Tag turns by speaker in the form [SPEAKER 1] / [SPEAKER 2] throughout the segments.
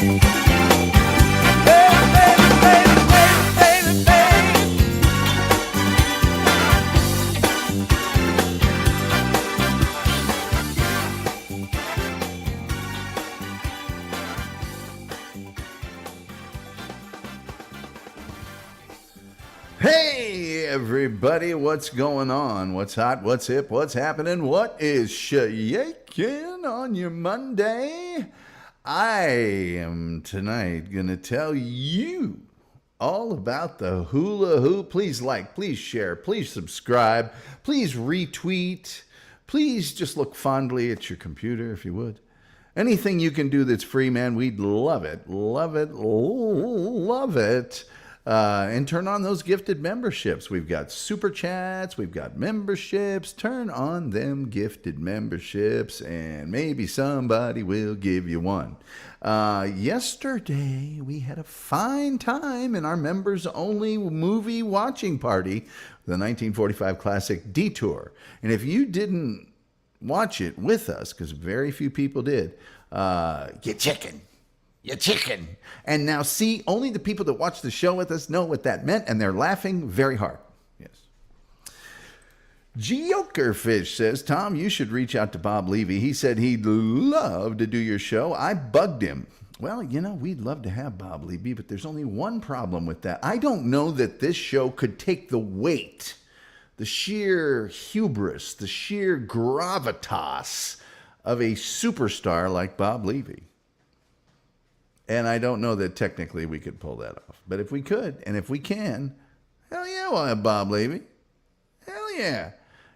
[SPEAKER 1] Hey, everybody, what's going on? What's hot? What's hip? What's happening? What is shaking on your Monday? I am tonight going to tell you all about the hula hoop. Please like, please share, please subscribe, please retweet. Please just look fondly at your computer if you would. Anything you can do that's free, man, we'd love it. Love it. Love it. And turn on those gifted memberships. We've got super chats. We've got memberships. Turn on them gifted memberships, and maybe somebody will give you one. Yesterday, we had a fine time in our members-only movie watching party, the 1945 classic Detour. And if you didn't watch it with us, because very few people did, you chicken. You chicken. And now see, only the people that watch the show with us know what that meant, and they're laughing very hard. Yes. Geokerfish says, Tom, you should reach out to Bob Levy. He said he'd love to do your show. I bugged him. Well, you know, we'd love to have Bob Levy, but there's only one problem with that. I don't know that this show could take the weight, the sheer hubris, the sheer gravitas of a superstar like Bob Levy. And I don't know that technically we could pull that off. But if we could, and if we can, hell yeah, we'll have Bob Levy. Hell yeah.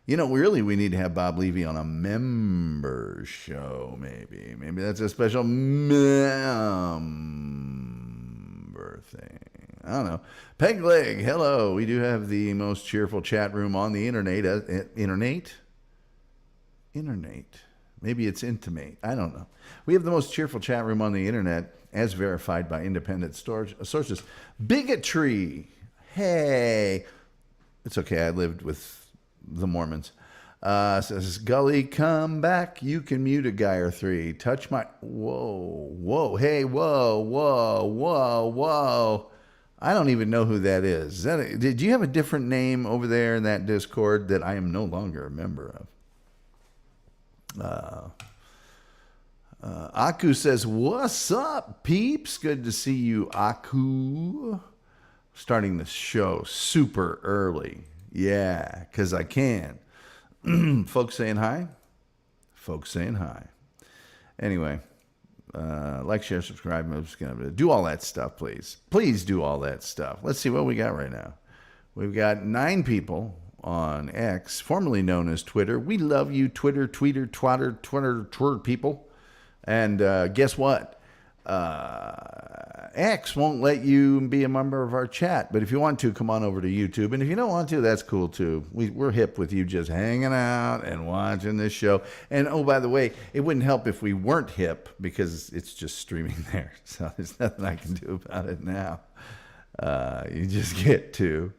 [SPEAKER 1] You know, really, we need to have Bob Levy on a member show, maybe. Maybe that's a special member thing. I don't know. Peg Leg, hello. We do have the most cheerful chat room on the internet. Internet? Maybe it's intimate. I don't know. We have the most cheerful chat room on the internet, as verified by independent sources. Bigotry. Hey. It's okay. I lived with the Mormons. Says, Gully, come back. You can mute a guy or three. Touch my... Whoa. Hey, whoa. I don't even know who that is. Did you have a different name over there in that Discord that I am no longer a member of? Aku says, what's up, peeps? Good to see you, Aku. Starting the show super early. Yeah, because I can. Folks saying hi? Folks saying hi. Anyway, like, share, subscribe. I'm just going to do all that stuff, please. Please do all that stuff. Let's see what we got right now. We've got 9 people on X, formerly known as Twitter. We love you, Twitter, tweeter, twitter people. And guess what? X won't let you be a member of our chat. But if you want to, come on over to YouTube. And if you don't want to, that's cool too. We're hip with you just hanging out and watching this show. And oh, by the way, it wouldn't help if we weren't hip, because it's just streaming there. So there's nothing I can do about it now. You just get to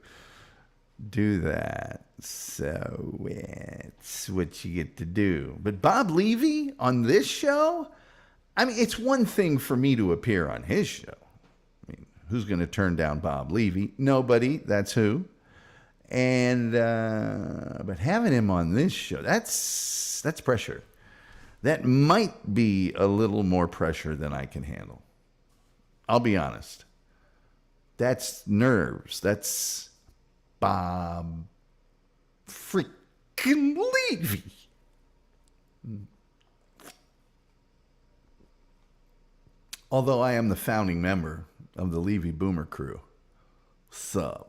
[SPEAKER 1] do that. So it's what you get to do. But Bob Levy on this show, I mean, it's one thing for me to appear on his show. I mean, who's going to turn down Bob Levy? Nobody. That's who. And but having him on this show, that's pressure. That might be a little more pressure than I can handle. I'll be honest. That's nerves. That's Bob freaking Levy. Although I am the founding member of the Levy Boomer crew. So,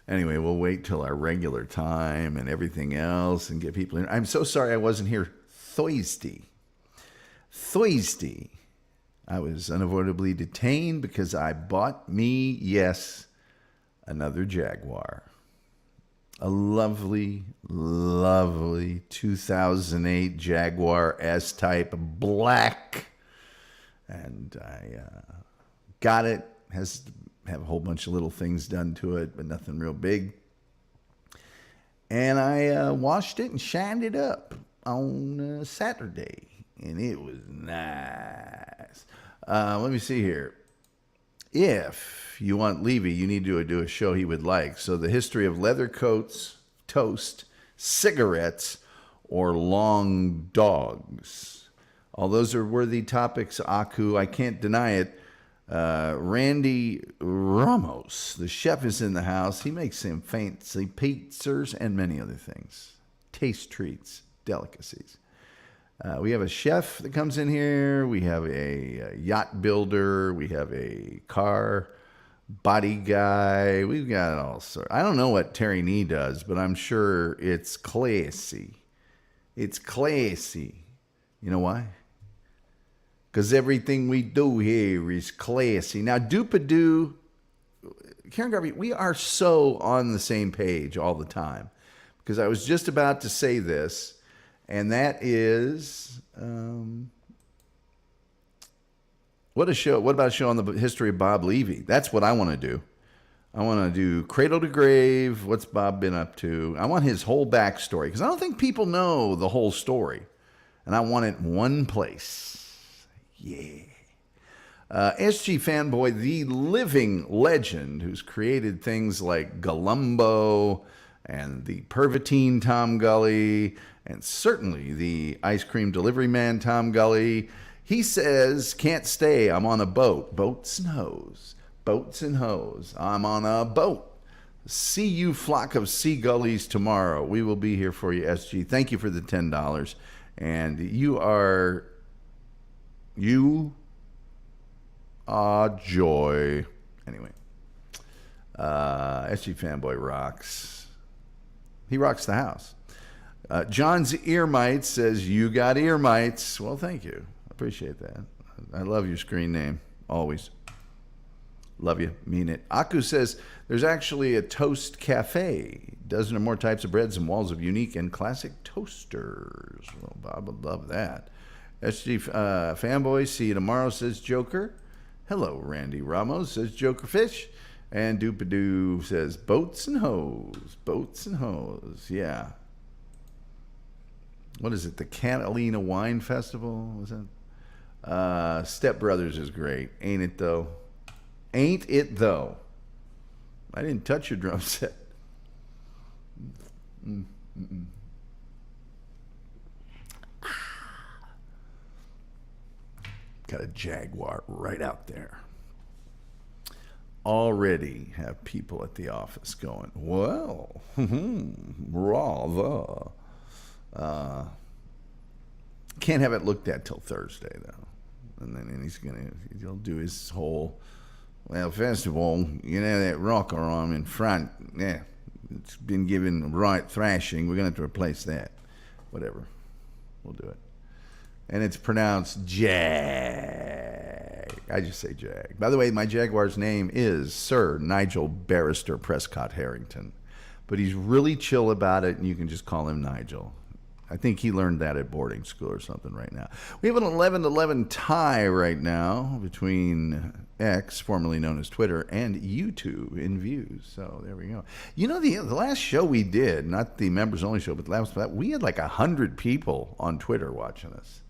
[SPEAKER 1] anyway, we'll wait till our regular time and everything else and get people in. I'm so sorry I wasn't here Thursday. I was unavoidably detained because I bought me, yes, another Jaguar. A lovely, lovely 2008 Jaguar S-Type black. And I got it. Have a whole bunch of little things done to it, but nothing real big. And I washed it and shined it up on Saturday. And it was nice. Let me see here. If you want Levy, you need to do a show he would like. So the history of leather coats, toast, cigarettes, or long dogs. All those are worthy topics, Aku. I can't deny it. Randy Ramos, the chef, is in the house. He makes some fancy pizzas and many other things. Taste treats, delicacies. We have a chef that comes in here. We have a yacht builder. We have a car body guy. We've got all sorts. I don't know what Terry Nee does, but I'm sure it's classy. It's classy. You know why? Because everything we do here is classy. Now, Doopadoo, Karen Garvey, we are so on the same page all the time. Because I was just about to say this, and that is, what about a show on the history of Bob Levy? That's what I want to do. I want to do cradle to grave. What's Bob been up to? I want his whole backstory, because I don't think people know the whole story. And I want it in one place. Yeah. SG Fanboy, the living legend who's created things like Galumbo and the Pervitine Tom Gully and certainly the ice cream delivery man Tom Gully. He says, can't stay, I'm on a boat. Boats and hoes. Boats and hoes. I'm on a boat. See you, flock of sea gullies, tomorrow. We will be here for you, SG. Thank you for the $10. And you are joy. Anyway, SG Fanboy rocks. He rocks the house. John's ear mites says, you got ear mites. Well, thank you. I appreciate that. I love your screen name. Always. Love you. Mean it. Aku says, there's actually a toast cafe. Dozen or more types of breads and walls of unique and classic toasters. Well, Bob would love that. SG Fanboy, see you tomorrow, says Joker. Hello, Randy Ramos, says Joker Fish. And Doopadoo says, boats and hoes. Boats and hoes. Yeah. What is it? The Catalina Wine Festival? Was that? Step Brothers is great. Ain't it, though? Ain't it, though? I didn't touch your drum set. Got a Jaguar right out there. Already have people at the office going, well, rather. Can't have it looked at till Thursday, though. And then he'll do his whole, well, first of all, you know that rocker arm in front, yeah, it's been given the right thrashing. We're going to have to replace that. Whatever. We'll do it. And it's pronounced Jag. I just say Jag. By the way, my Jaguar's name is Sir Nigel Barrister Prescott Harrington. But he's really chill about it, and you can just call him Nigel. I think he learned that at boarding school or something right now. We have an 11-11 tie right now between X, formerly known as Twitter, and YouTube in views. So there we go. You know, the last show we did, not the members-only show, but the last, we had like 100 people on Twitter watching us.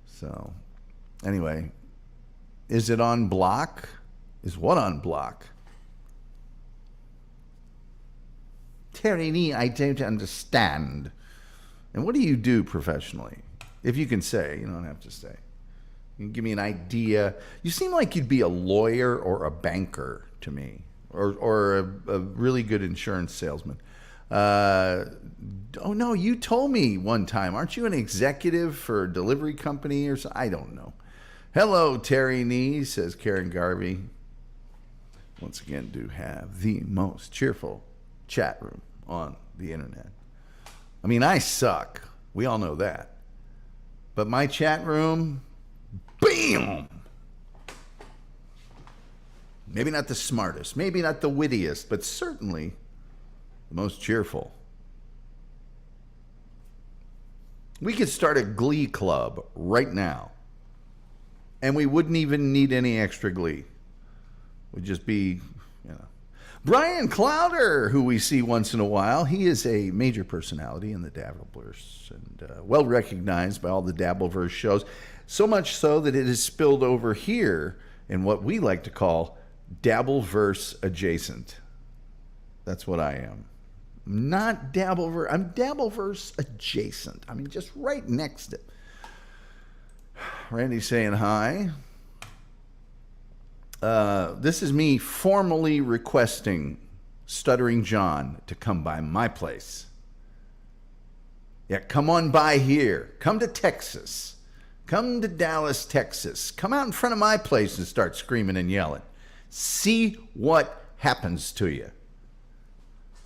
[SPEAKER 1] So anyway, is it on block? Is what on block? Terry Nee, I don't understand. And what do you do professionally? If you can say, you don't have to say. You can give me an idea. You seem like you'd be a lawyer or a banker to me, or a really good insurance salesman. Oh no, you told me one time, aren't you an executive for a delivery company or something? I don't know. Hello, Terry Nee, says Karen Garvey. Once again, do have the most cheerful chat room on the internet. I mean, I suck. We all know that. But my chat room, bam! Maybe not the smartest, maybe not the wittiest, but certainly the most cheerful. We could start a glee club right now, and we wouldn't even need any extra glee. We'd just be, you know. Brian Clowder, who we see once in a while, he is a major personality in the Dabbleverse and well recognized by all the Dabbleverse shows. So much so that it has spilled over here in what we like to call Dabbleverse adjacent. That's what I am. Not Dabbleverse. I'm Dabbleverse adjacent. I mean, just right next to it. Randy's saying hi. This is me formally requesting Stuttering John to come by my place. Yeah, come on by here. Come to Texas. Come to Dallas, Texas. Come out in front of my place and start screaming and yelling. See what happens to you.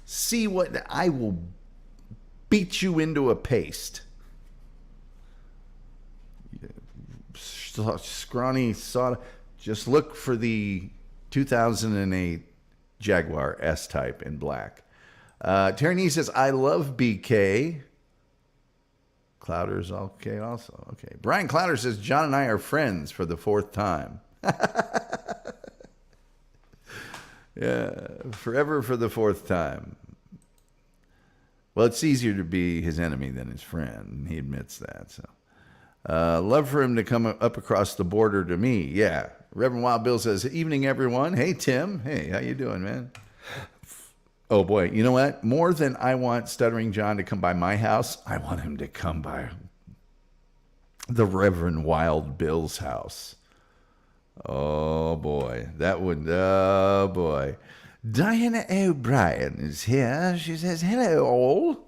[SPEAKER 1] See what I will beat you into a paste. Scrawny soda. Just look for the 2008 Jaguar S-Type in black. Terry says, I love BK. Clouder's okay also. Okay. Brian Clouder says, John and I are friends for the 4th time. Yeah, forever for the 4th time. Well, it's easier to be his enemy than his friend. He admits that. So, love for him to come up across the border to me. Yeah. Reverend Wild Bill says, evening, everyone. Hey, Tim. Hey, how you doing, man? Oh, boy. You know what? More than I want Stuttering John to come by my house, I want him to come by the Reverend Wild Bill's house. Oh, boy. That would, oh, boy. Diana O'Brien is here. She says, hello, all.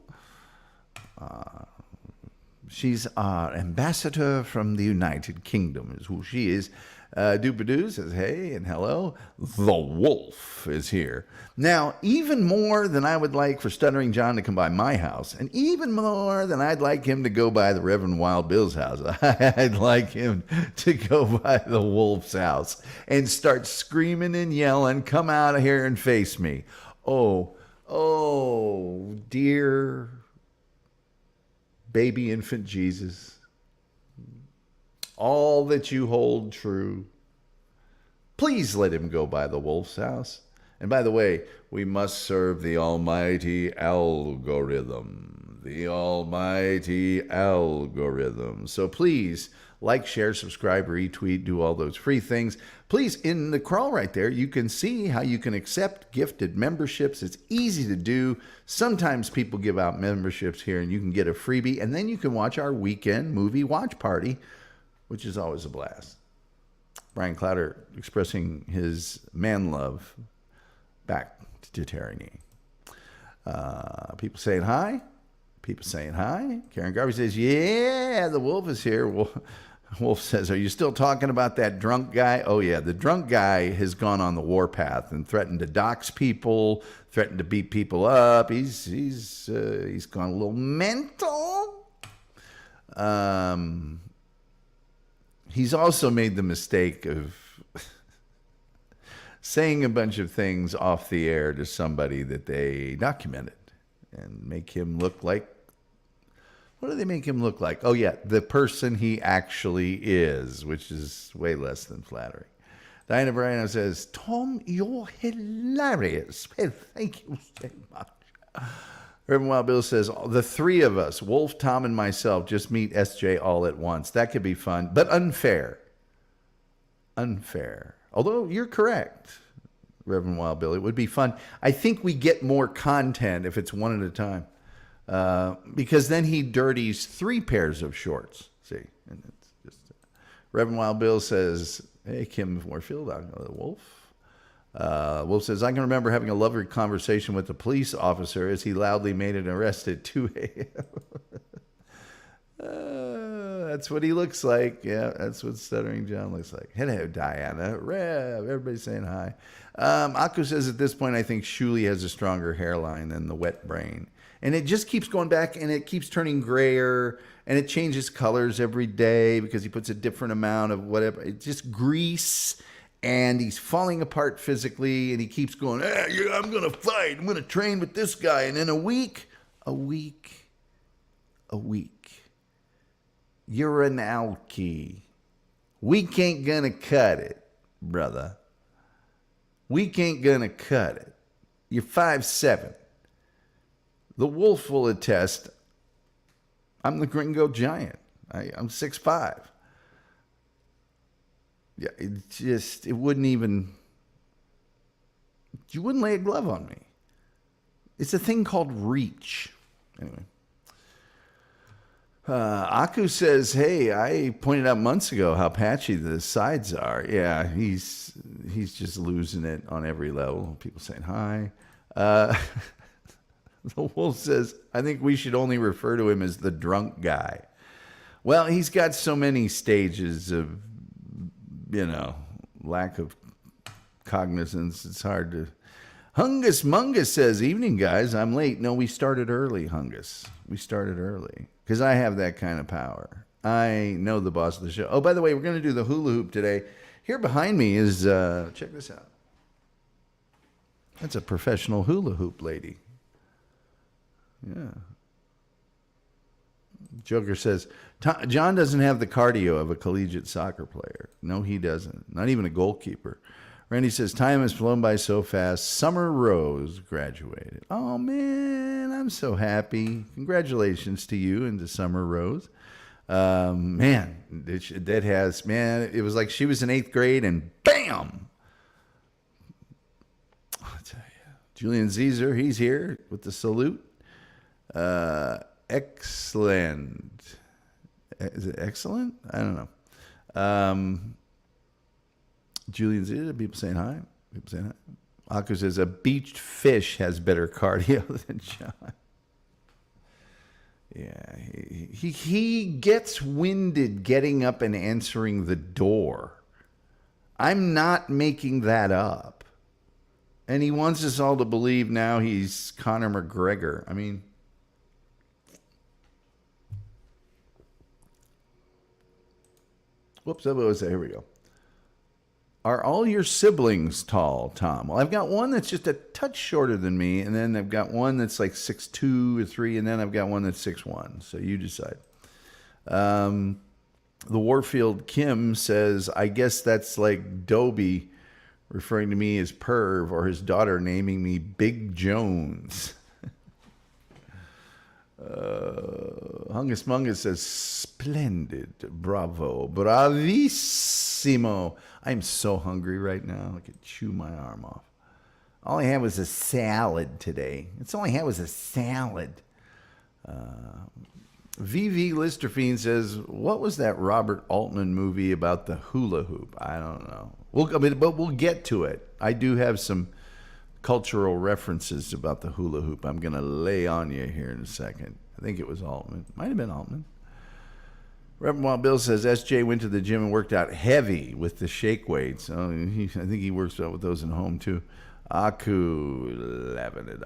[SPEAKER 1] She's our ambassador from the United Kingdom, is who she is. Doopadoo says, hey and hello. The Wolf is here. Now, even more than I would like for Stuttering John to come by my house, and even more than I'd like him to go by the Reverend Wild Bill's house, I'd like him to go by the Wolf's house and start screaming and yelling, come out of here and face me. Oh, dear baby infant Jesus. All that you hold true. Please let him go by the Wolf's house. And by the way, we must serve the almighty algorithm. The almighty algorithm. So please like, share, subscribe, retweet, do all those free things. Please, in the crawl right there, you can see how you can accept gifted memberships. It's easy to do. Sometimes people give out memberships here and you can get a freebie. And then you can watch our weekend movie watch party, which is always a blast. Brian Clouder expressing his man love back to Tyranny. People saying hi. People saying hi. Karen Garvey says, yeah, the Wolf is here. Wolf says, are you still talking about that drunk guy? Oh, yeah, the drunk guy has gone on the warpath and threatened to dox people, threatened to beat people up. He's gone a little mental. He's also made the mistake of saying a bunch of things off the air to somebody that they documented and make him look like, what do they make him look like? Oh, yeah, the person he actually is, which is way less than flattering. Diana Bryan says, Tom, you're hilarious. Well, thank you so much. Reverend Wild Bill says, the three of us, Wolf, Tom, and myself, just meet SJ all at once. That could be fun, but unfair. Unfair. Although you're correct, Reverend Wild Bill. It would be fun. I think we get more content if it's one at a time. Because then he dirties 3 pairs of shorts. See? And it's just, Reverend Wild Bill says, hey, Kim Warfield, the Wolf. Wolf says, I can remember having a lovely conversation with the police officer as he loudly made an arrest at 2 a.m. That's what he looks like. Yeah, that's what Stuttering John looks like. Hello, Diana. Rev, everybody's saying hi. Aku says, at this point, I think Shuli has a stronger hairline than the wet brain. And it just keeps going back, and it keeps turning grayer, and it changes colors every day because he puts a different amount of whatever. It's just grease. And he's falling apart physically, and he keeps going, yeah, I'm going to fight. I'm going to train with this guy. And in a week, you're an alky. We ain't going to cut it, brother. We ain't going to cut it. You're 5'7". The Wolf will attest, I'm the Gringo Giant. I'm 6'5". Yeah, it wouldn't even, you wouldn't lay a glove on me. It's a thing called reach. Anyway. Aku says, hey, I pointed out months ago how patchy the sides are. Yeah, he's just losing it on every level. People saying hi. The Wolf says, I think we should only refer to him as the drunk guy. Well, he's got so many stages of, lack of cognizance. It's hard to... Hungus Mungus says, evening, guys. I'm late. No, we started early, Hungus. We started early because I have that kind of power. I know the boss of the show. Oh, by the way, we're going to do the hula hoop today. Here behind me is, check this out. That's a professional hula hoop lady. Yeah. Joker says, John doesn't have the cardio of a collegiate soccer player. No, he doesn't. Not even a goalkeeper. Randy says, time has flown by so fast. Summer Rose graduated. Oh, man, I'm so happy. Congratulations to you and to Summer Rose. Man, it was like she was in 8th grade and bam! I'll tell you. Julian Zezer, he's here with the salute. Excellent. Is it excellent? I don't know. Julian Zezer, people saying hi. Aku says, a beached fish has better cardio than John. Yeah, he gets winded getting up and answering the door. I'm not making that up. And he wants us all to believe now he's Conor McGregor. I mean, whoops, what was that? Here we go. Are all your siblings tall, Tom? Well, I've got one that's just a touch shorter than me, and then I've got one that's like 6'2" or 3, and then I've got one that's 6'1". So you decide. The Warfield Kim says, I guess that's like Dobie referring to me as Perv, or his daughter naming me Big Jones. Hungus Mungus says, splendid, bravo, bravissimo. I'm so hungry right now. I could chew my arm off. All I had was a salad today. That's all I had was a salad. VV Listerfine says, what was that Robert Altman movie about the hula hoop? I don't know. But we'll get to it. I do have some cultural references about the hula hoop I'm going to lay on you here in a second. I think it was Altman. Might have been Altman. Reverend Wild Bill says, SJ went to the gym and worked out heavy with the shake weights. I think he works out with those in home too. Aku, 11.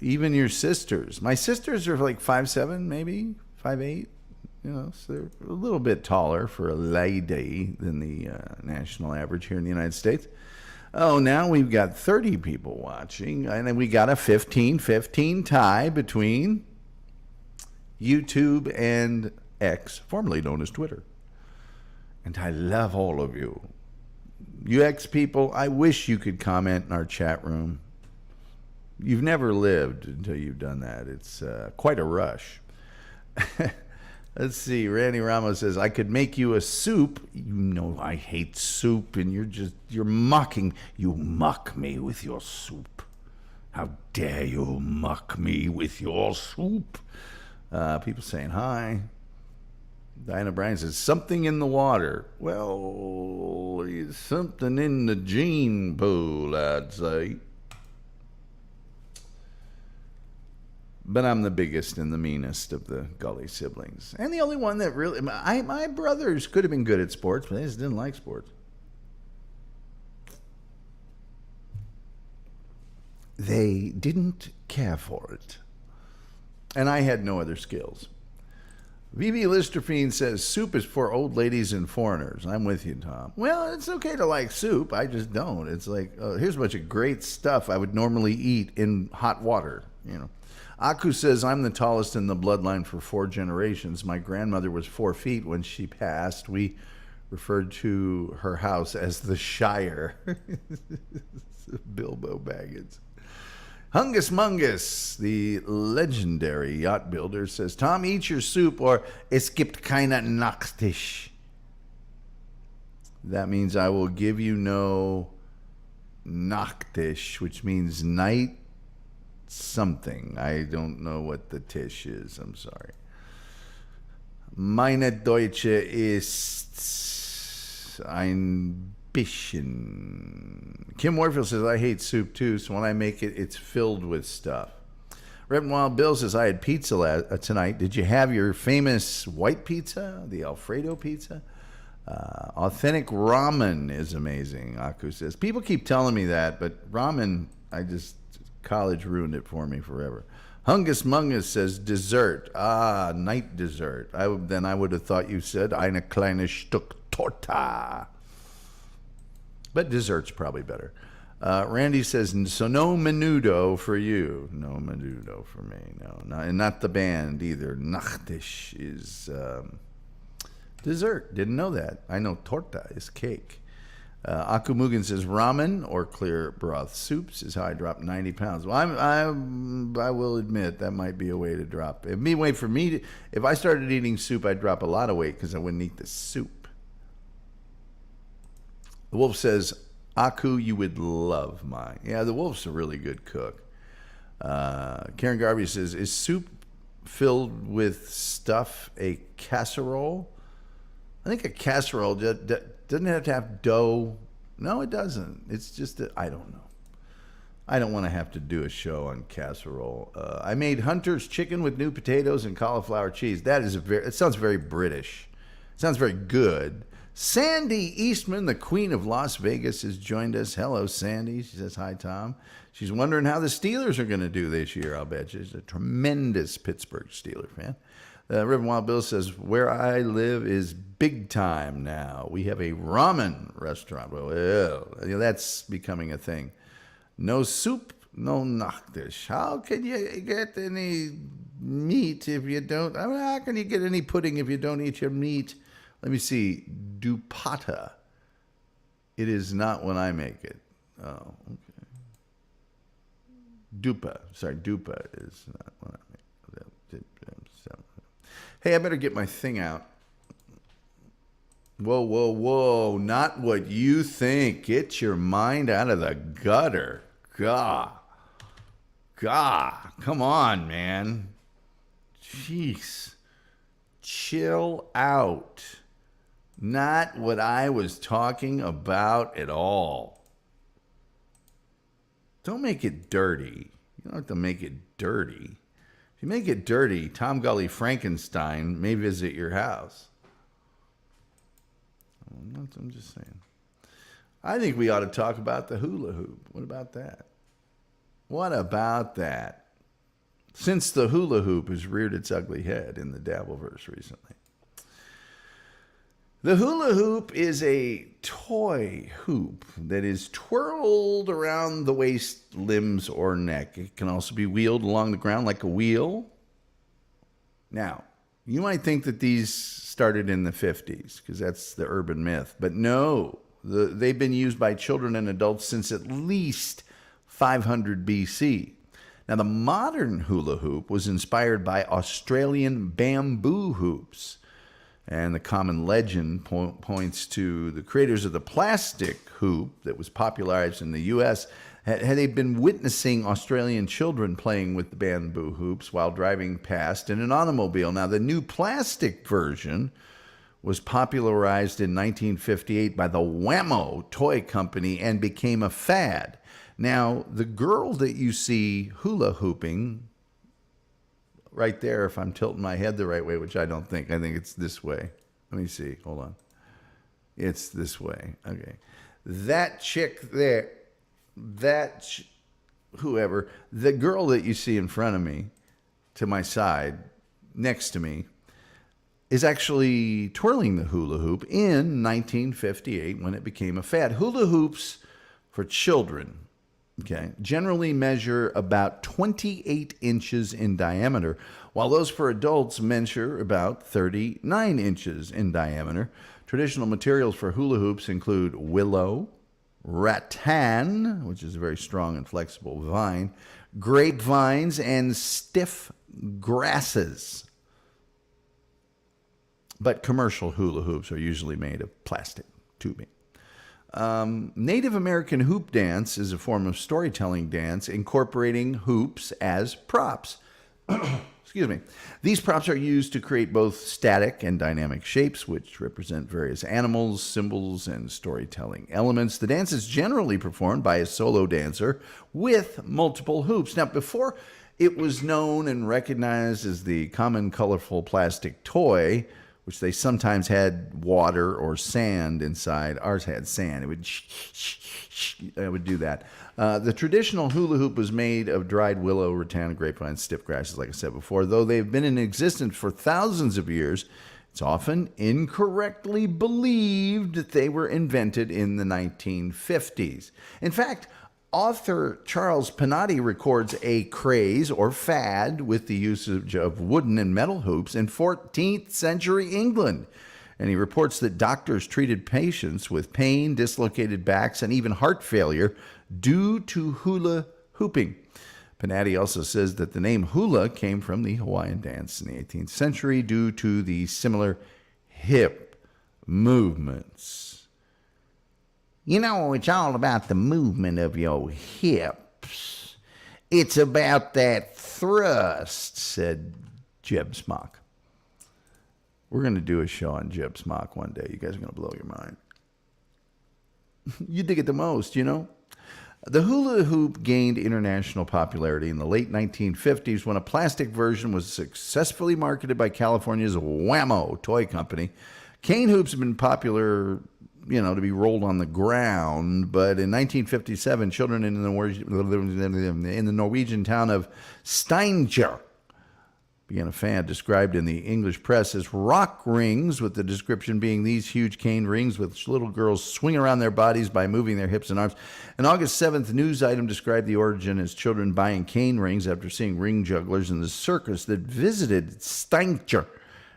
[SPEAKER 1] Even your sisters. My sisters are like 5'7", maybe 5'8". So they're a little bit taller for a lady than the national average here in the United States. Oh, now we've got 30 people watching, and then we got a 15-15 tie between YouTube and X, formerly known as Twitter. And I love all of you. You X people, I wish you could comment in our chat room. You've never lived until you've done that. It's quite a rush. Let's see. Randy Ramos says, I could make you a soup. You know I hate soup, and you're mocking. You mock me with your soup. How dare you mock me with your soup? People saying hi. Diana Bryan says, something in the water. Well, there's something in the gene pool, I'd say. But I'm the biggest and the meanest of the Gully siblings. And the only one that really... My brothers could have been good at sports, but they just didn't like sports. They didn't care for it. And I had no other skills. VV Listerfine says, soup is for old ladies and foreigners. I'm with you, Tom. Well, it's okay to like soup. I just don't. It's like, here's a bunch of great stuff I would normally eat in hot water, Aku says, I'm the tallest in the bloodline for 4 generations. My grandmother was 4 feet when she passed. We referred to her house as the Shire. Bilbo Baggins. Hungus Mungus, the legendary yacht builder, says, Tom, eat your soup or es gibt keine Nachtisch. That means I will give you no Nachttisch, which means night something. I don't know what the Tisch is. I'm sorry. Meine Deutsche ist ein bisschen. Kim Warfield says, I hate soup too, so when I make it, it's filled with stuff. Red and Wild Bill says, I had pizza tonight. Did you have your famous white pizza, the Alfredo pizza? Authentic ramen is amazing, Aku says. People keep telling me that, but ramen, college ruined it for me forever. Hungus Mungus says, dessert. Night dessert. I would have thought you said, eine kleine Stück Torta. But dessert's probably better. Randy says, so no menudo for you. No menudo for me. No, not the band either. Nachtisch is dessert. Didn't know that. I know torta is cake. Akumugan says, ramen or clear broth soups is how I drop 90 pounds. Well, I will admit that might be a way to drop. It'd be a way for me to, if I started eating soup, I'd drop a lot of weight because I wouldn't eat the soup. The Wolf says, Aku, you would love mine. Yeah, the Wolf's a really good cook. Karen Garvey says, is soup filled with stuff a casserole? I think a casserole doesn't have to have dough. No, it doesn't. It's just I don't know. I don't want to have to do a show on casserole. I made Hunter's chicken with new potatoes and cauliflower cheese. It sounds very British. It sounds very good. Sandy Eastman, the Queen of Las Vegas, has joined us. Hello, Sandy. She says, hi, Tom. She's wondering how the Steelers are going to do this year, I'll bet. She's a tremendous Pittsburgh Steeler fan. River Wild Bill says, where I live is big time now. We have a ramen restaurant. Well, that's becoming a thing. No soup, no Nachttisch. How can you get any meat if you don't? I mean, how can you get any pudding if you don't eat your meat? Let me see. Dupata. It is not when I make it. Oh, okay. Dupa is not when I make it. Hey, I better get my thing out. Whoa. Not what you think. Get your mind out of the gutter. God. Come on, man. Jeez. Chill out. Not what I was talking about at all. Don't make it dirty. You don't have to make it dirty. If you make it dirty, Tom Gully Frankenstein may visit your house. I'm just saying. I think we ought to talk about the hula hoop. What about that? Since the hula hoop has reared its ugly head in the Dabbleverse recently. The hula hoop is a toy hoop that is twirled around the waist, limbs, or neck. It can also be wheeled along the ground like a wheel. Now, you might think that these started in the 50s because that's the urban myth. But no, they've been used by children and adults since at least 500 BC. Now, the modern hula hoop was inspired by Australian bamboo hoops. And the common legend points to the creators of the plastic hoop that was popularized in the U.S. Had they been witnessing Australian children playing with the bamboo hoops while driving past in an automobile. Now, the new plastic version was popularized in 1958 by the Wham-o toy company and became a fad. Now, the girl that you see hula hooping right there, if I'm tilting my head the right way, which I don't think. I think it's this way. Let me see. Hold on. It's this way. Okay. That chick there, whoever, the girl that you see in front of me, to my side, next to me, is actually twirling the hula hoop in 1958 when it became a fad. Hula hoops for children, okay, generally measure about 28 inches in diameter, while those for adults measure about 39 inches in diameter. Traditional materials for hula hoops include willow, rattan, which is a very strong and flexible vine, grapevines, and stiff grasses. But commercial hula hoops are usually made of plastic. tubing. Native American hoop dance is a form of storytelling dance incorporating hoops as props. Excuse me. These props are used to create both static and dynamic shapes, which represent various animals, symbols, and storytelling elements. The dance is generally performed by a solo dancer with multiple hoops. Now, before it was known and recognized as the common colorful plastic toy, which they sometimes had water or sand inside. Ours had sand. It would do that. The traditional hula hoop was made of dried willow, rattan, grapevine, stiff grasses, like I said before. Though they've been in existence for thousands of years, it's often incorrectly believed that they were invented in the 1950s. In fact, author Charles Panatti records a craze or fad with the usage of wooden and metal hoops in 14th century England. And he reports that doctors treated patients with pain, dislocated backs, and even heart failure due to hula hooping. Panatti also says that the name hula came from the Hawaiian dance in the 18th century due to the similar hip movements. You know, it's all about the movement of your hips. It's about that thrust, said Jeb Smock. We're going to do a show on Jeb Smock one day. You guys are going to blow your mind. You dig it the most, you know? The hula hoop gained international popularity in the late 1950s when a plastic version was successfully marketed by California's Wham-o toy company. Cane hoops have been popular, to be rolled on the ground. But in 1957, children in the Norwegian town of Steinkjer began a fad described in the English press as rock rings, with the description being these huge cane rings which little girls swing around their bodies by moving their hips and arms. An August 7th news item described the origin as children buying cane rings after seeing ring jugglers in the circus that visited Steinkjer,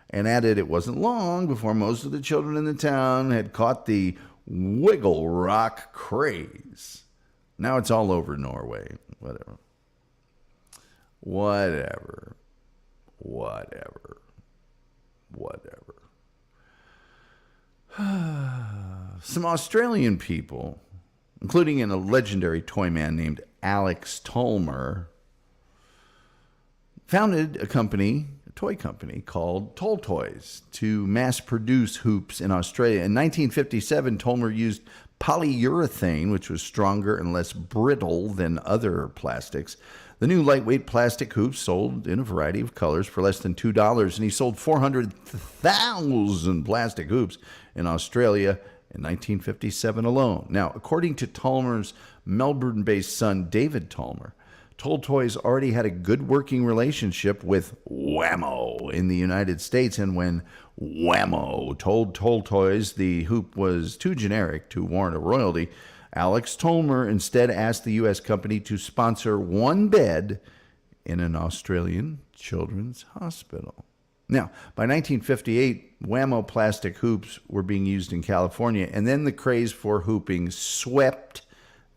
[SPEAKER 1] and added it wasn't long before most of the children in the town had caught the wiggle rock craze. Now it's all over Norway. Whatever. Some Australian people, including a legendary toy man named Alex Tolmer, founded a toy company called Toll Toys to mass produce hoops in Australia. In 1957, Tolmer used polyurethane, which was stronger and less brittle than other plastics. The new lightweight plastic hoops sold in a variety of colors for less than $2, and he sold 400,000 plastic hoops in Australia in 1957 alone. Now, according to Tolmer's Melbourne-based son, David Tolmer, Toll Toys already had a good working relationship with Wham-o in the United States, and when Wham-o told Toll Toys the hoop was too generic to warrant a royalty, Alex Tolmer instead asked the U.S. company to sponsor one bed in an Australian children's hospital. Now, by 1958, Wham-o plastic hoops were being used in California, and then the craze for hooping swept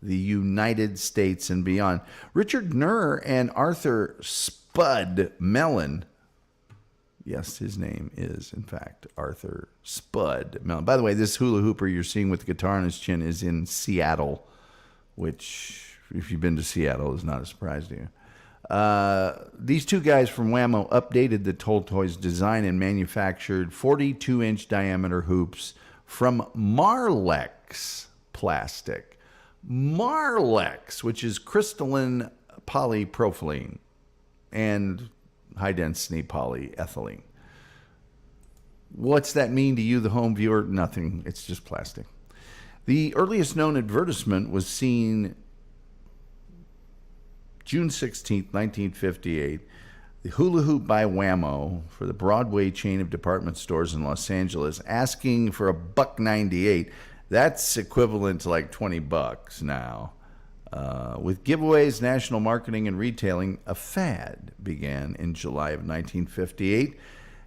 [SPEAKER 1] the United States and beyond. Richard Nurr and Arthur Spud Mellon, yes, his name is, in fact, Arthur Spud Mellon. By the way, this hula hooper you're seeing with the guitar on his chin is in Seattle, which, if you've been to Seattle, is not a surprise to you. These two guys from Wham-o updated the Toll Toys design and manufactured 42-inch diameter hoops from Marlex plastic. Marlex, which is crystalline polypropylene and high-density polyethylene. What's that mean to you, the home viewer? Nothing. It's just plastic. The earliest known advertisement was seen June 16th, 1958. The hula hoop by Wham-o for the Broadway chain of department stores in Los Angeles, asking for $1.98. That's equivalent to like $20 now. With giveaways, national marketing, and retailing, a fad began in July of 1958,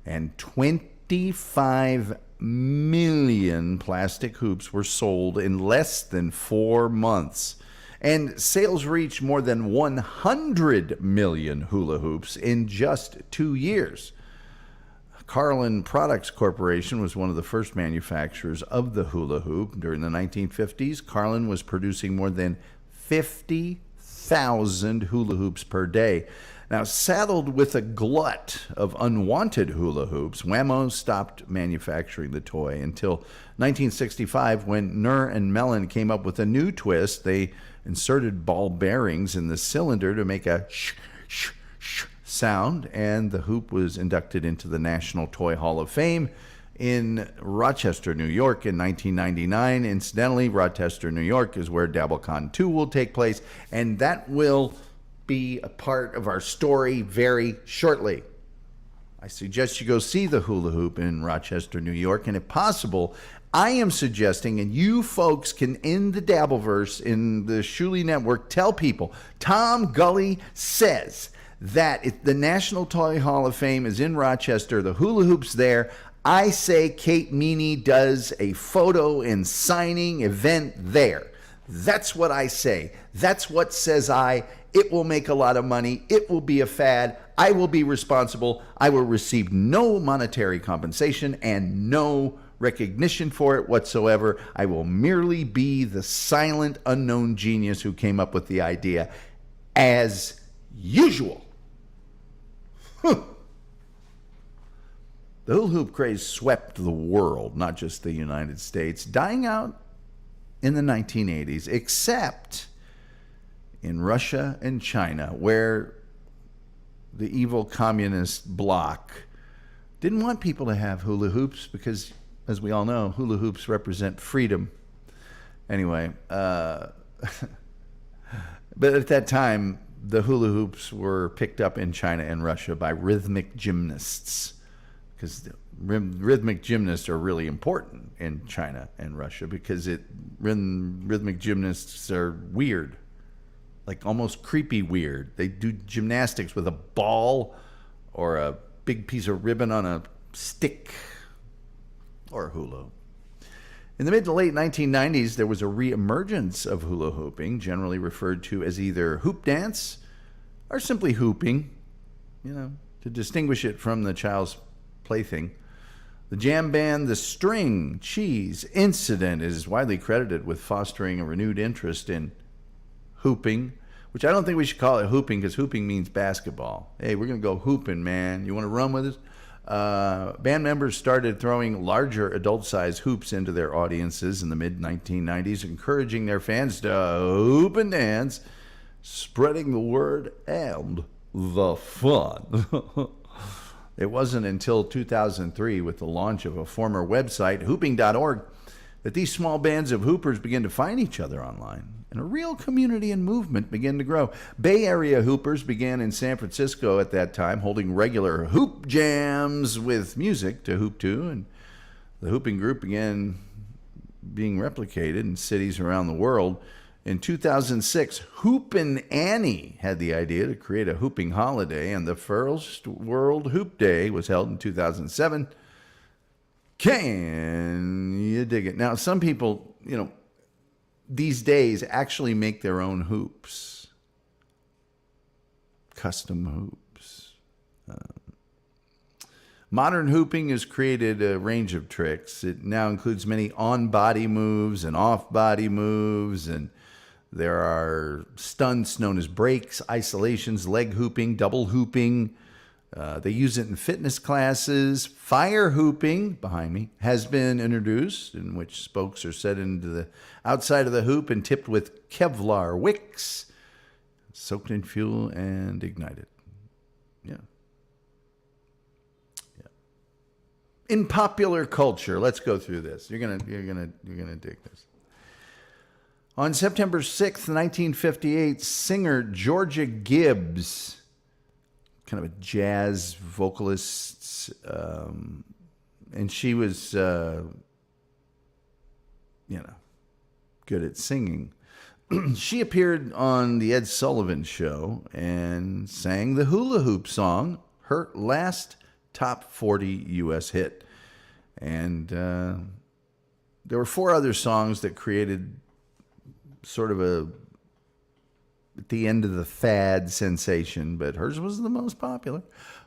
[SPEAKER 1] and 25 million plastic hoops were sold in less than 4 months. And sales reached more than 100 million hula hoops in just 2 years. Carlin Products Corporation was one of the first manufacturers of the hula hoop. During the 1950s, Carlin was producing more than 50,000 hula hoops per day. Now, saddled with a glut of unwanted hula hoops, Wham-o stopped manufacturing the toy until 1965, when Nur and Mellon came up with a new twist. They inserted ball bearings in the cylinder to make a sh sh sh sound, and the hoop was inducted into the National Toy Hall of Fame in Rochester, New York in 1999. Incidentally, Rochester, New York is where DabbleCon 2 will take place, and that will be a part of our story very shortly. I suggest you go see the hula hoop in Rochester, New York, and if possible, I am suggesting, and you folks can, in the Dabbleverse, in the Shuli Network, tell people, Tom Gully says that if the National Toy Hall of Fame is in Rochester, the hula hoop's there. I say Kate Meany does a photo and signing event there. That's what I say. That's what says I. It will make a lot of money. It will be a fad. I will be responsible. I will receive no monetary compensation and no recognition for it whatsoever. I will merely be the silent, unknown genius who came up with the idea, as usual. The hula hoop craze swept the world, not just the United States, dying out in the 1980s, except in Russia and China, where the evil communist bloc didn't want people to have hula hoops because, as we all know, hula hoops represent freedom. Anyway, but at that time, the hula hoops were picked up in China and Russia by rhythmic gymnasts, because rhythmic gymnasts are really important in China and Russia because rhythmic gymnasts are weird, like almost creepy weird. They do gymnastics with a ball or a big piece of ribbon on a stick or hula. In the mid to late 1990s, there was a reemergence of hula hooping, generally referred to as either hoop dance or simply hooping, to distinguish it from the child's plaything. The jam band The String Cheese Incident is widely credited with fostering a renewed interest in hooping, which I don't think we should call it hooping, because hooping means basketball. Hey, we're going to go hooping, man. You want to run with us? Band members started throwing larger adult-sized hoops into their audiences in the mid-1990s, encouraging their fans to hoop and dance, spreading the word and the fun. It wasn't until 2003, with the launch of a former website, hooping.org, that these small bands of hoopers began to find each other online, and a real community and movement began to grow. Bay Area hoopers began in San Francisco at that time, holding regular hoop jams with music to hoop to, and the hooping group began being replicated in cities around the world. In 2006, Hoopin' Annie had the idea to create a hooping holiday, and the first World Hoop Day was held in 2007. Can you dig it? Now, some people, these days actually make their own hoops. Custom hoops. Modern hooping has created a range of tricks. It now includes many on-body moves and off-body moves, and there are stunts known as breaks, isolations, leg hooping, double hooping. They use it in fitness classes. Fire hooping, behind me, has been introduced, in which spokes are set into the outside of the hoop and tipped with Kevlar wicks, soaked in fuel and ignited. Yeah. In popular culture, let's go through this. You're gonna dig this. On September 6th, 1958, singer Georgia Gibbs, kind of a jazz vocalist, and she was, good at singing. She appeared on the Ed Sullivan Show and sang the Hula Hoop song, her last top 40 U.S. hit. And there were 4 other songs that created sort of at the end of the fad sensation, but hers was the most popular.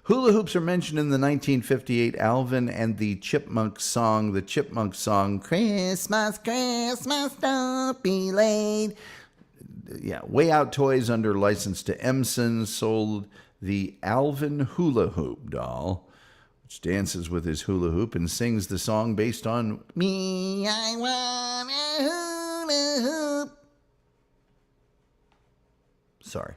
[SPEAKER 1] Hula hoops are mentioned in the 1958 Alvin and the Chipmunks song, Christmas, Christmas, don't be late. Yeah, Way Out Toys, under license to Emson, sold the Alvin hula hoop doll, which dances with his hula hoop and sings the song based on Me, I Want a Hula Hoop. Sorry.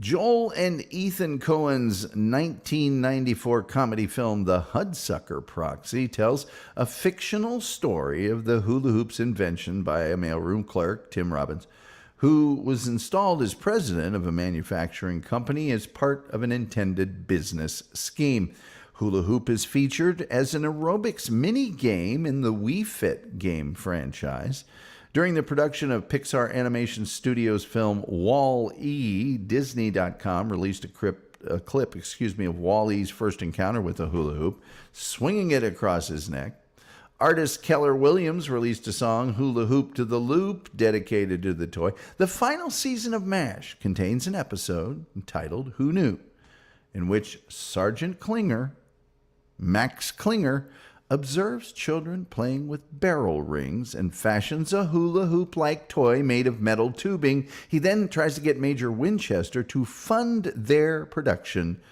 [SPEAKER 1] Joel and Ethan Coen's 1994 comedy film The Hudsucker Proxy tells a fictional story of the hula hoop's invention by a mailroom clerk, Tim Robbins, who was installed as president of a manufacturing company as part of an intended business scheme. Hula hoop is featured as an aerobics mini-game in the Wii Fit game franchise. During the production of Pixar Animation Studios' film Wall-E, Disney.com released a clip of Wall-E's first encounter with a hula hoop, swinging it across his neck. Artist Keller Williams released a song, Hula Hoop to the Loop, dedicated to the toy. The final season of MASH contains an episode entitled Who Knew?, in which Sergeant Klinger, Max Klinger, observes children playing with barrel rings and fashions a hula hoop-like toy made of metal tubing. He then tries to get Major Winchester to fund their production,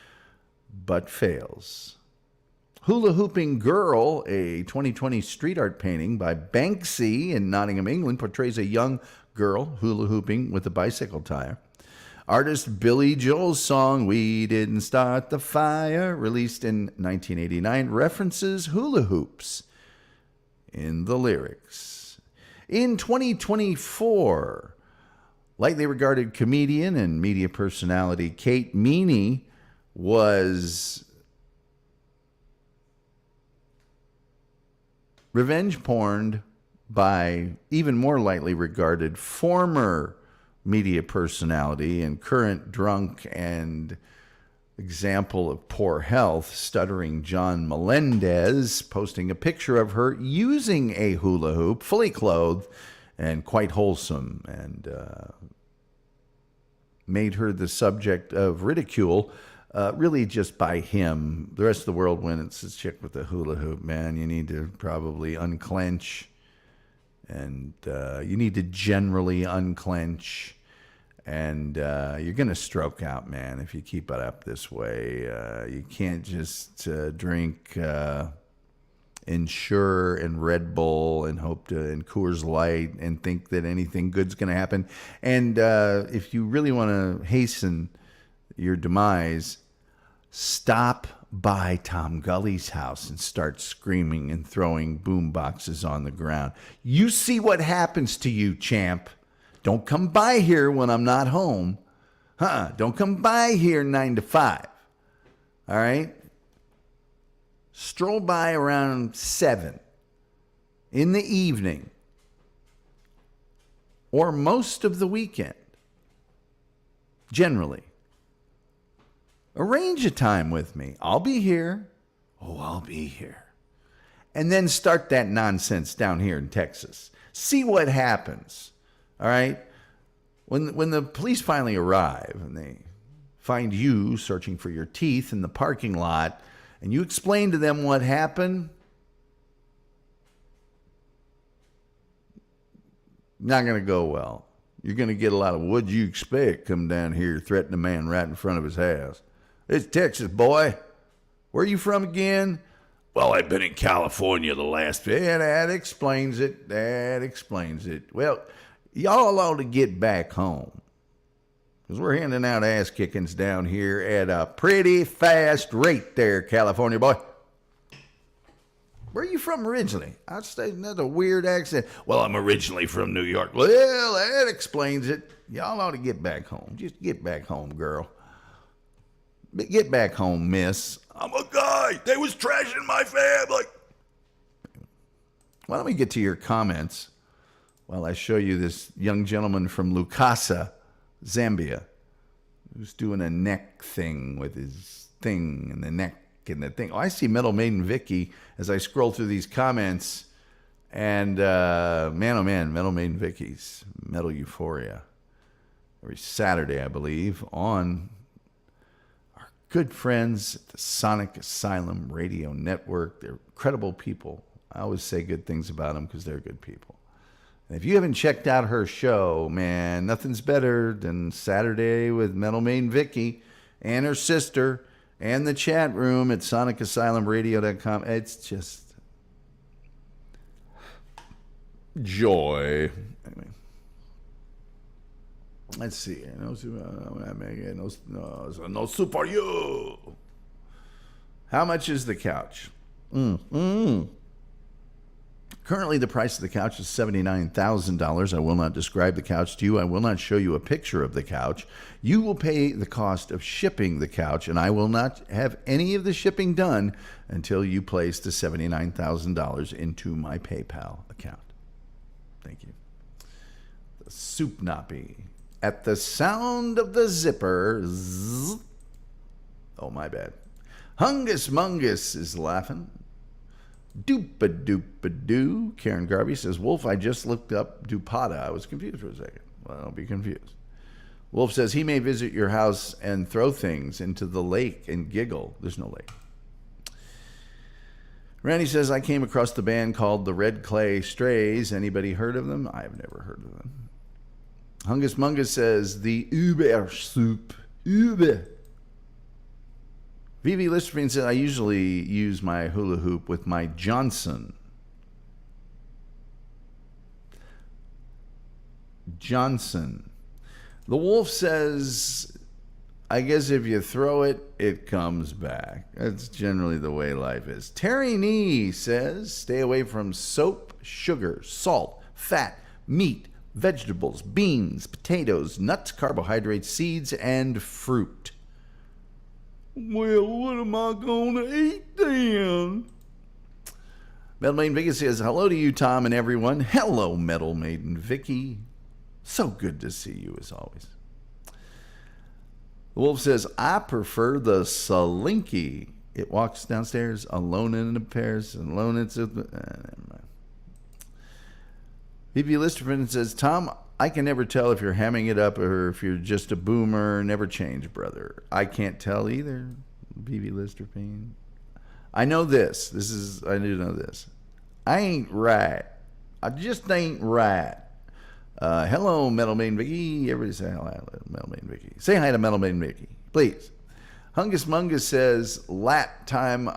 [SPEAKER 1] but fails. Hula Hooping Girl, a 2020 street art painting by Banksy in Nottingham, England, portrays a young girl hula hooping with a bicycle tire. Artist Billy Joel's song, We Didn't Start the Fire, released in 1989, references hula hoops in the lyrics. In 2024, lightly regarded comedian and media personality Kate Meany was revenge porned by even more lightly regarded former media personality and current drunk and example of poor health, stuttering John Melendez, posting a picture of her using a hula hoop, fully clothed and quite wholesome, and made her the subject of ridicule, really just by him. The rest of the world, when it's a chick with a hula hoop, man, you need to probably unclench. And you need to generally unclench, and you're going to stroke out, man, if you keep it up this way. You can't just drink Ensure and Red Bull and and Coors Light and think that anything good's going to happen. And if you really want to hasten your demise, stop by Tom Gully's house and start screaming and throwing boom boxes on the ground. You see what happens to you, champ. Don't come by here when I'm not home. Don't come by here 9 to 5. All right? Stroll by around 7 in the evening or most of the weekend, generally. Arrange a time with me. I'll be here. Oh, I'll be here. And then start that nonsense down here in Texas. See what happens. All right? When the police finally arrive and they find you searching for your teeth in the parking lot and you explain to them what happened, not going to go well. You're going to get a lot of "what'd you expect" come down here, threaten a man right in front of his house. It's Texas, boy. Where are you from again? Well, I've been in California the last... Yeah, that explains it. That explains it. Well, y'all ought to get back home, because we're handing out ass kickings down here at a pretty fast rate there, California boy. Where are you from originally? I'd say that's a weird accent. Well, I'm originally from New York. Well, that explains it. Y'all ought to get back home. Just get back home, girl. Get back home, miss. I'm a guy. They was trashing my family. Why don't we get to your comments while I show you this young gentleman from Lukasa, Zambia, who's doing a neck thing with his thing and the neck and the thing. Oh, I see Metal Maiden Vicky as I scroll through these comments. And man, oh man, Metal Maiden Vicky's Metal Euphoria. every Saturday, I believe, on our good friends at the Sonic Asylum Radio Network. They're incredible people. I always say good things about them because they're good people. And if you haven't checked out her show, man, nothing's better than Saturday with Metal Maiden Vicky and her sister and the chat room at sonicasylumradio.com. It's just joy. Anyway, let's see. No soup for you. How much is the couch? Currently, the price of the couch is $79,000. I will not describe the couch to you. I will not show you a picture of the couch. You will pay the cost of shipping the couch, and I will not have any of the shipping done until you place the $79,000 into my PayPal account. Thank you. The Soup Nappy. At the sound of the zipper, zzz. Oh, my bad. Hungus Mungus is laughing. Doop-a-doop-a-doo. Karen Garvey says, Wolf, I just looked up Dupada. I was confused for a second. Well, don't be confused. Wolf says, he may visit your house and throw things into the lake and giggle. There's no lake. Randy says, I came across the band called the Red Clay Strays. Anybody heard of them? I have never heard of them. Hungus Mungus says, the Uber Soup. Uber. VV Listerine said, I usually use my hula hoop with my Johnson. The Wolf says, I guess if you throw it, it comes back. That's generally the way life is. Terry Nee says, stay away from soap, sugar, salt, fat, meat, vegetables, beans, potatoes, nuts, carbohydrates, seeds, and fruit. Well, what am I going to eat then? Metal Maiden Vicky says, hello to you, Tom, and everyone. Hello, Metal Maiden Vicky. So good to see you, as always. The Wolf says, I prefer the Slinky. It walks downstairs alone in the pairs, alone in the... never mind. BB Listerman says, Tom, I can never tell if you're hamming it up or if you're just a boomer. Never change, brother. I can't tell either. BB Listerman. I know this. I do know this. I ain't right. I just ain't right. Hello, Metal Maiden Vicky. Everybody say hello, Metal Maiden Vicky. Say hi to Metal Maiden Vicky, please. Hungus Mungus says, last time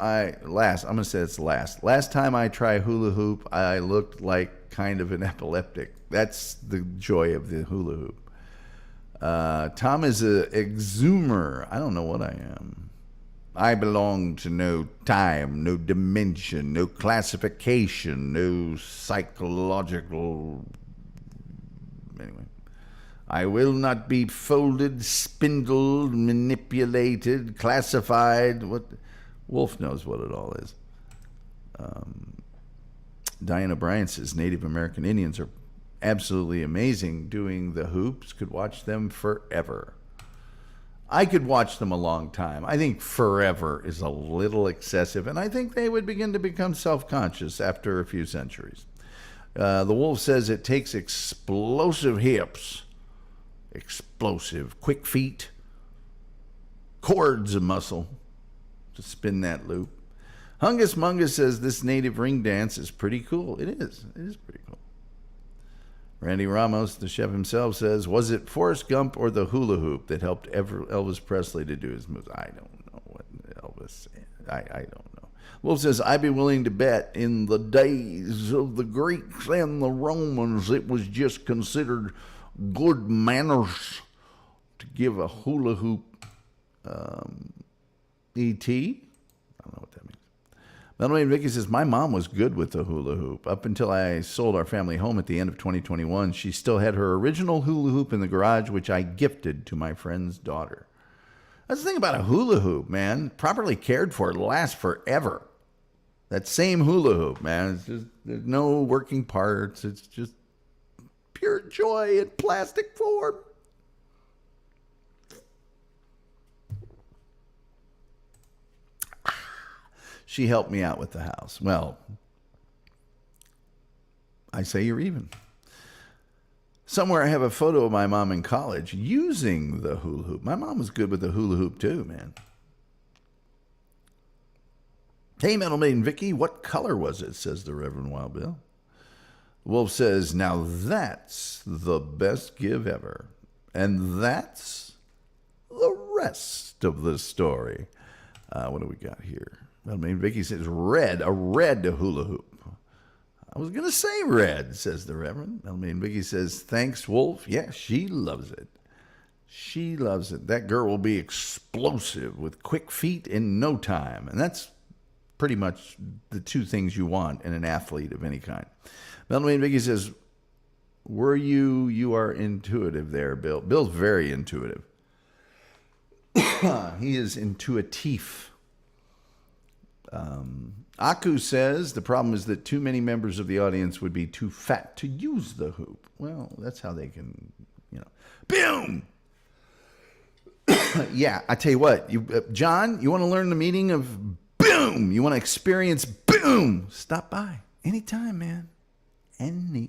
[SPEAKER 1] I try hula hoop, I looked like kind of an epileptic. That's the joy of the hula hoop. Tom is a exhumer. I don't know what I am. I belong to no time, no dimension, no classification, no psychological... Anyway. I will not be folded, spindled, manipulated, classified. What? Wolf knows what it all is. Diana Bryant says Native American Indians are absolutely amazing doing the hoops. Could watch them forever. I could watch them a long time. I think forever is a little excessive, and I think they would begin to become self-conscious after a few centuries. The Wolf says it takes explosive hips, explosive, quick feet, cords of muscle to spin that loop. Hungus Mungus says this native ring dance is pretty cool. It is. It is pretty cool. Randy Ramos, the chef himself, says, was it Forrest Gump or the hula hoop that helped Elvis Presley to do his moves? I don't know what Elvis said. I don't know. Wolf says, I'd be willing to bet in the days of the Greeks and the Romans, it was just considered good manners to give a hula hoop E.T. I don't know what that means. Metal Maiden Vicky says, my mom was good with the hula hoop. Up until I sold our family home at the end of 2021, she still had her original hula hoop in the garage, which I gifted to my friend's daughter. That's the thing about a hula hoop, man. Properly cared for, it'll last forever. That same hula hoop, man. It's just, there's no working parts. It's just pure joy in plastic form. She helped me out with the house. Well, I say you're even. Somewhere I have a photo of my mom in college using the hula hoop. My mom was good with the hula hoop too, man. Hey, Metal Maiden Vicky, what color was it? Says the Reverend Wild Bill. Wolf says, now that's the best give ever. And that's the rest of the story. What do we got here? Metal Maiden Vicky says, red, a red hula hoop. I was going to say red, says the Reverend. Metal Maiden Vicky says, thanks, Wolf. Yeah, she loves it. She loves it. That girl will be explosive with quick feet in no time. And that's pretty much the two things you want in an athlete of any kind. Melanie Vicky says, you are intuitive there, Bill. Bill's very intuitive. He is intuitive. Aku says, the problem is that too many members of the audience would be too fat to use the hoop. Well, that's how they can, boom! Yeah, I tell you what, John, you want to learn the meaning of boom? You want to experience boom? Stop by anytime, man.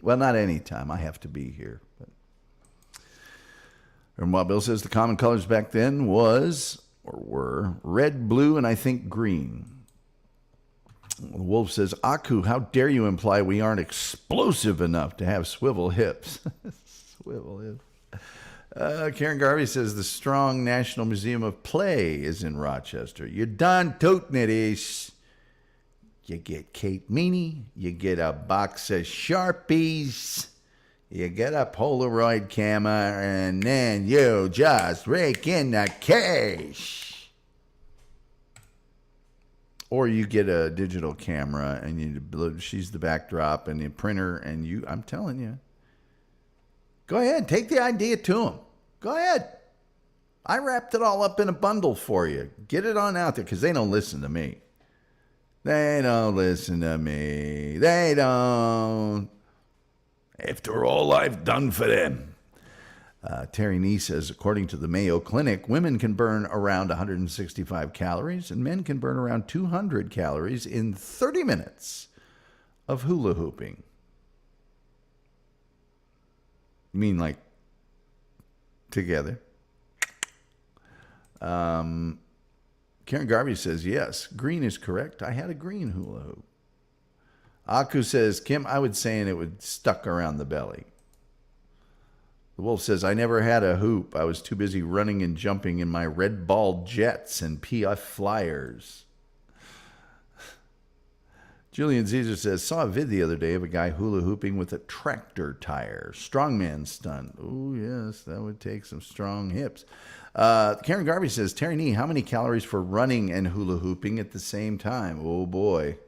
[SPEAKER 1] Well, not anytime. I have to be here. But. And what Bill says, the common colors back then were red, blue, and I think green. The Wolf says, Aku, how dare you imply we aren't explosive enough to have swivel hips? Swivel hips. Karen Garvey says the Strong National Museum of Play is in Rochester. You're done toting it, Ish. You get Kate Meany. You get a box of Sharpies. You get a Polaroid camera. And then you just rake in the cash. Or you get a digital camera and she's the backdrop and the printer and I'm telling you. Go ahead. Take the idea to them. Go ahead. I wrapped it all up in a bundle for you. Get it on out there because they don't listen to me. They don't listen to me. They don't. After all I've done for them. Terry Nee says, according to the Mayo Clinic, women can burn around 165 calories and men can burn around 200 calories in 30 minutes of hula hooping. You mean like together? Karen Garvey says, yes, green is correct. I had a green hula hoop. Aku says, Kim, I would say it would stuck around the belly. The Wolf says, I never had a hoop. I was too busy running and jumping in my red ball jets and PF flyers. Julian Caesar says, saw a vid the other day of a guy hula hooping with a tractor tire. Strongman stunt. Oh, yes, that would take some strong hips. Karen Garvey says, Terry Nee, how many calories for running and hula hooping at the same time? Oh, boy.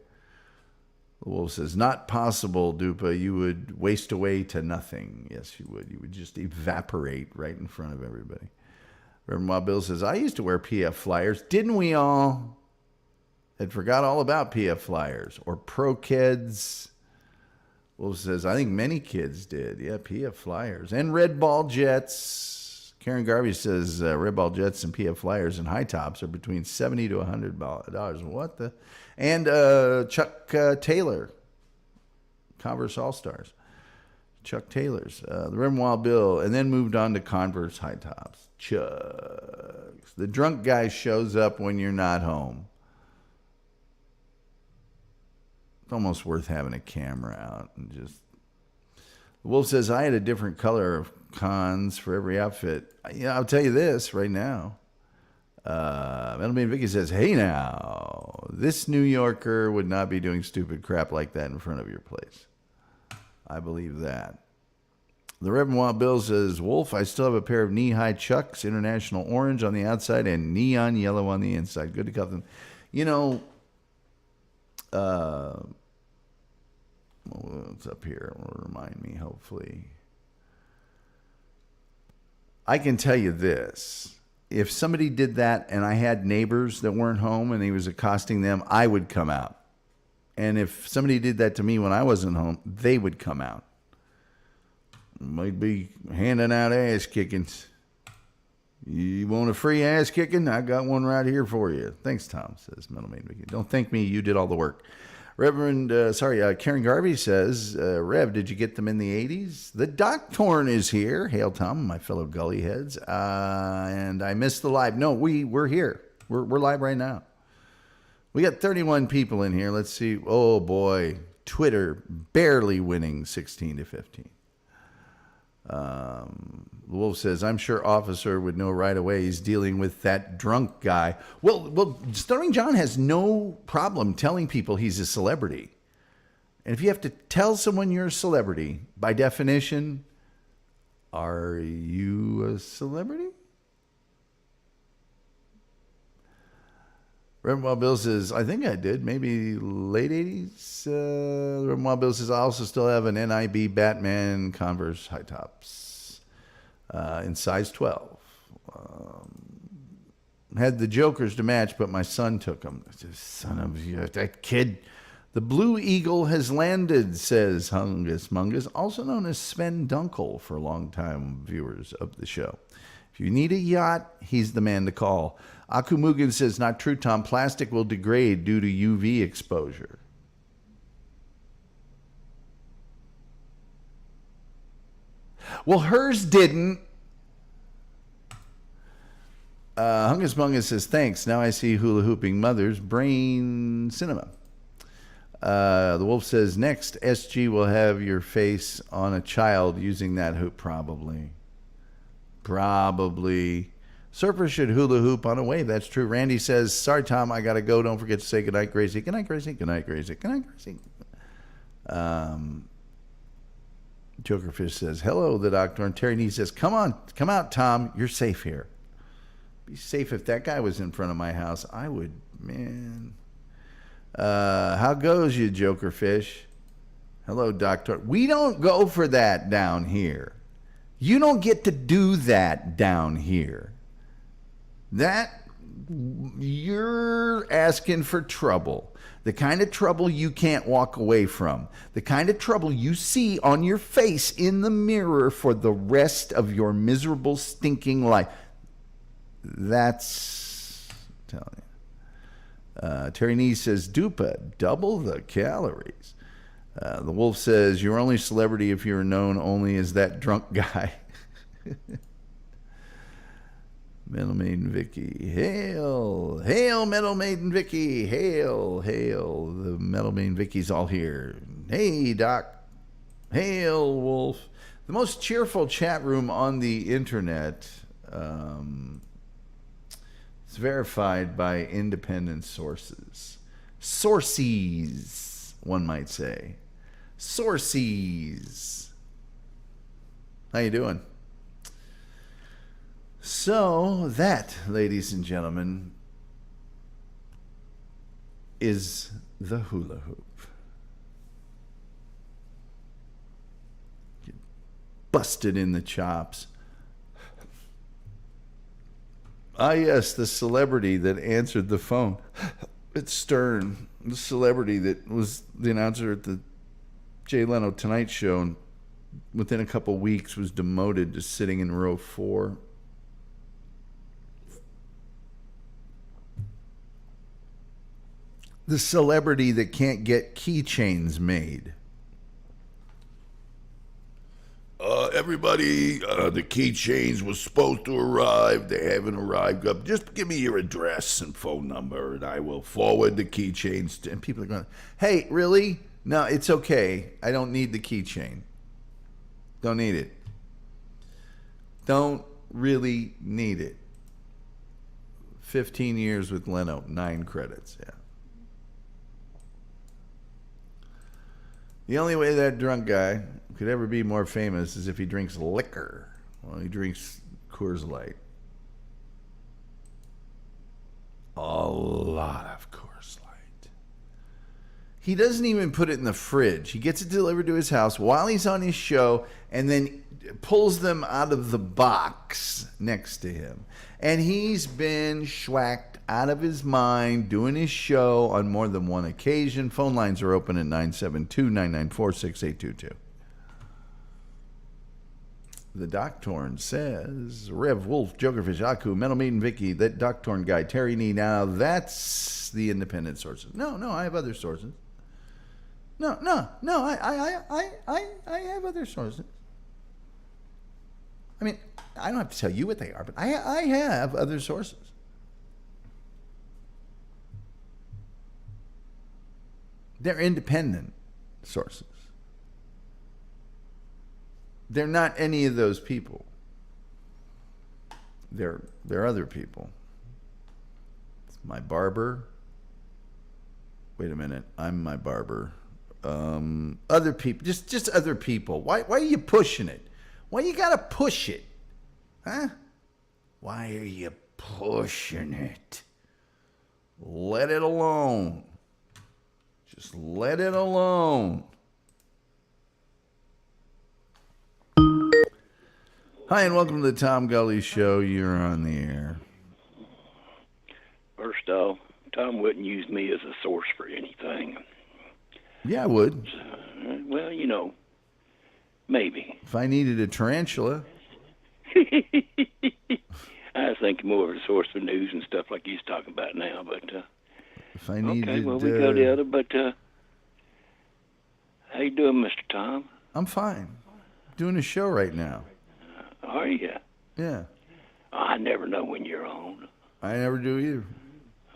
[SPEAKER 1] The Wolf says, not possible, Dupa. You would waste away to nothing. Yes, you would. You would just evaporate right in front of everybody. Reverend Ma Bill says, I used to wear PF flyers. Didn't we all? Had forgot all about PF flyers or pro kids. Wolf says, I think many kids did. Yeah, PF flyers and red ball jets. Karen Garvey says red ball jets and PF flyers and high tops are between $70 to $100. What the? And Chuck Taylor, Converse All-Stars. Chuck Taylor's, the Reverend Wild Bill, and then moved on to Converse high tops. Chucks. The drunk guy shows up when you're not home. It's almost worth having a camera out and just. The Wolf says, I had a different color of cons for every outfit. Yeah, I'll tell you this right now. Metal Man Vicky says, hey now, this New Yorker would not be doing stupid crap like that in front of your place. I believe that. The Reverend Wild Bill says, Wolf, I still have a pair of knee-high Chucks, International Orange on the outside and neon yellow on the inside. Good to cut them. What's up here? It will remind me, hopefully. I can tell you this. If somebody did that and I had neighbors that weren't home and he was accosting them, I would come out. And if somebody did that to me when I wasn't home, they would come out. Might be handing out ass kickings. You want a free ass kicking? I got one right here for you. Thanks, Tom, says Metal Maid Vicky. Don't thank me. You did all the work. Karen Garvey says, Rev, did you get them in the 80s? The Doctorn is here. Hail, Tom, my fellow gully heads. And I missed the live. No, we're here. We're live right now. We got 31 people in here. Let's see. Oh, boy. Twitter barely winning 16-15. The Wolf says, I'm sure Officer would know right away he's dealing with that drunk guy. Well, Starring John has no problem telling people he's a celebrity. And if you have to tell someone you're a celebrity, by definition, are you a celebrity? Reverend Wild Bill says, I think I did. Maybe late 80s. Reverend Wild Bill says, I also still have an NIB Batman Converse high tops in size 12. Had the Jokers to match, but my son took them. Son of that kid. The Blue Eagle has landed, says Hungus Mungus, also known as Sven Dunkel for longtime viewers of the show. If you need a yacht, he's the man to call. Akumugan says, not true, Tom. Plastic will degrade due to UV exposure. Well, hers didn't. Hungus Mungus says, thanks. Now I see hula hooping mothers. Brain cinema. The Wolf says, next, SG will have your face on a child using that hoop, probably. Surfer should hula hoop on a wave. That's true. Randy says, sorry, Tom, I got to go. Don't forget to say goodnight, Gracie. Goodnight, Gracie. Goodnight, Gracie. Goodnight, Gracie. Jokerfish says, hello, the Doctor. And Terry Nee says, come out, Tom. You're safe here. Be safe. If that guy was in front of my house, I would, man. How goes you, Jokerfish? Hello, Doctor. We don't go for that down here. You don't get to do that down here. That, you're asking for trouble. The kind of trouble you can't walk away from. The kind of trouble you see on your face in the mirror for the rest of your miserable, stinking life. That's, I'm telling you. Terry Nee says, Dupa, double the calories. The Wolf says, you're only celebrity if you're known only as that drunk guy. Metal Maiden Vicky, hail, hail, Metal Maiden Vicky, hail, hail. The Metal Maiden Vicky's all here. Hey, Doc, hail, Wolf. The most cheerful chat room on the internet. It's verified by independent sources. Sources, one might say. Sources. How you doing? So that, ladies and gentlemen, is the hula hoop. Get busted in the chops. Ah, yes, the celebrity that answered the phone. It's Stern, the celebrity that was the announcer at the Jay Leno Tonight Show, and within a couple weeks was demoted to sitting in row 4. The celebrity that can't get keychains made. Everybody, the keychains was supposed to arrive. They haven't arrived. Just give me your address and phone number, and I will forward the keychains. And people are going, hey, really? No, it's okay. I don't need the keychain. Don't need it. Don't really need it. 15 years with Leno, 9 credits, yeah. The only way that drunk guy could ever be more famous is if he drinks liquor. Well, he drinks Coors Light. A lot of Coors Light. He doesn't even put it in the fridge. He gets it delivered to his house while he's on his show and then pulls them out of the box next to him. And he's been schwacked out of his mind doing his show on more than one occasion. Phone lines are open at 972-994-6822. The Doctorn says, Rev Wolf, Jokerfish, Aku, Metal Maiden Vicky, that Doctorn guy, Terry Nee. Now that's the independent sources. No, I have other sources. No. I have other sources. I mean, I don't have to tell you what they are, but I have other sources. They're independent sources. They're not any of those people. They're other people. It's my barber. Wait a minute. I'm my barber. Other people. Just other people. Why are you pushing it? Why you gotta push it? Huh? Why are you pushing it? Let it alone. Just let it alone. Hi, and welcome to the Tom Gully Show. You're on the air.
[SPEAKER 2] First off, Tom wouldn't use me as a source for anything.
[SPEAKER 1] Yeah, I would.
[SPEAKER 2] Well, you know, maybe.
[SPEAKER 1] If I needed a tarantula.
[SPEAKER 2] I was thinking more of a source for news and stuff like he's talking about now, but
[SPEAKER 1] if I needed,
[SPEAKER 2] okay, well, we go the other, but how you doing, Mr. Tom?
[SPEAKER 1] I'm fine. Doing a show right now.
[SPEAKER 2] Are you?
[SPEAKER 1] Yeah.
[SPEAKER 2] I never know when you're on.
[SPEAKER 1] I never do either.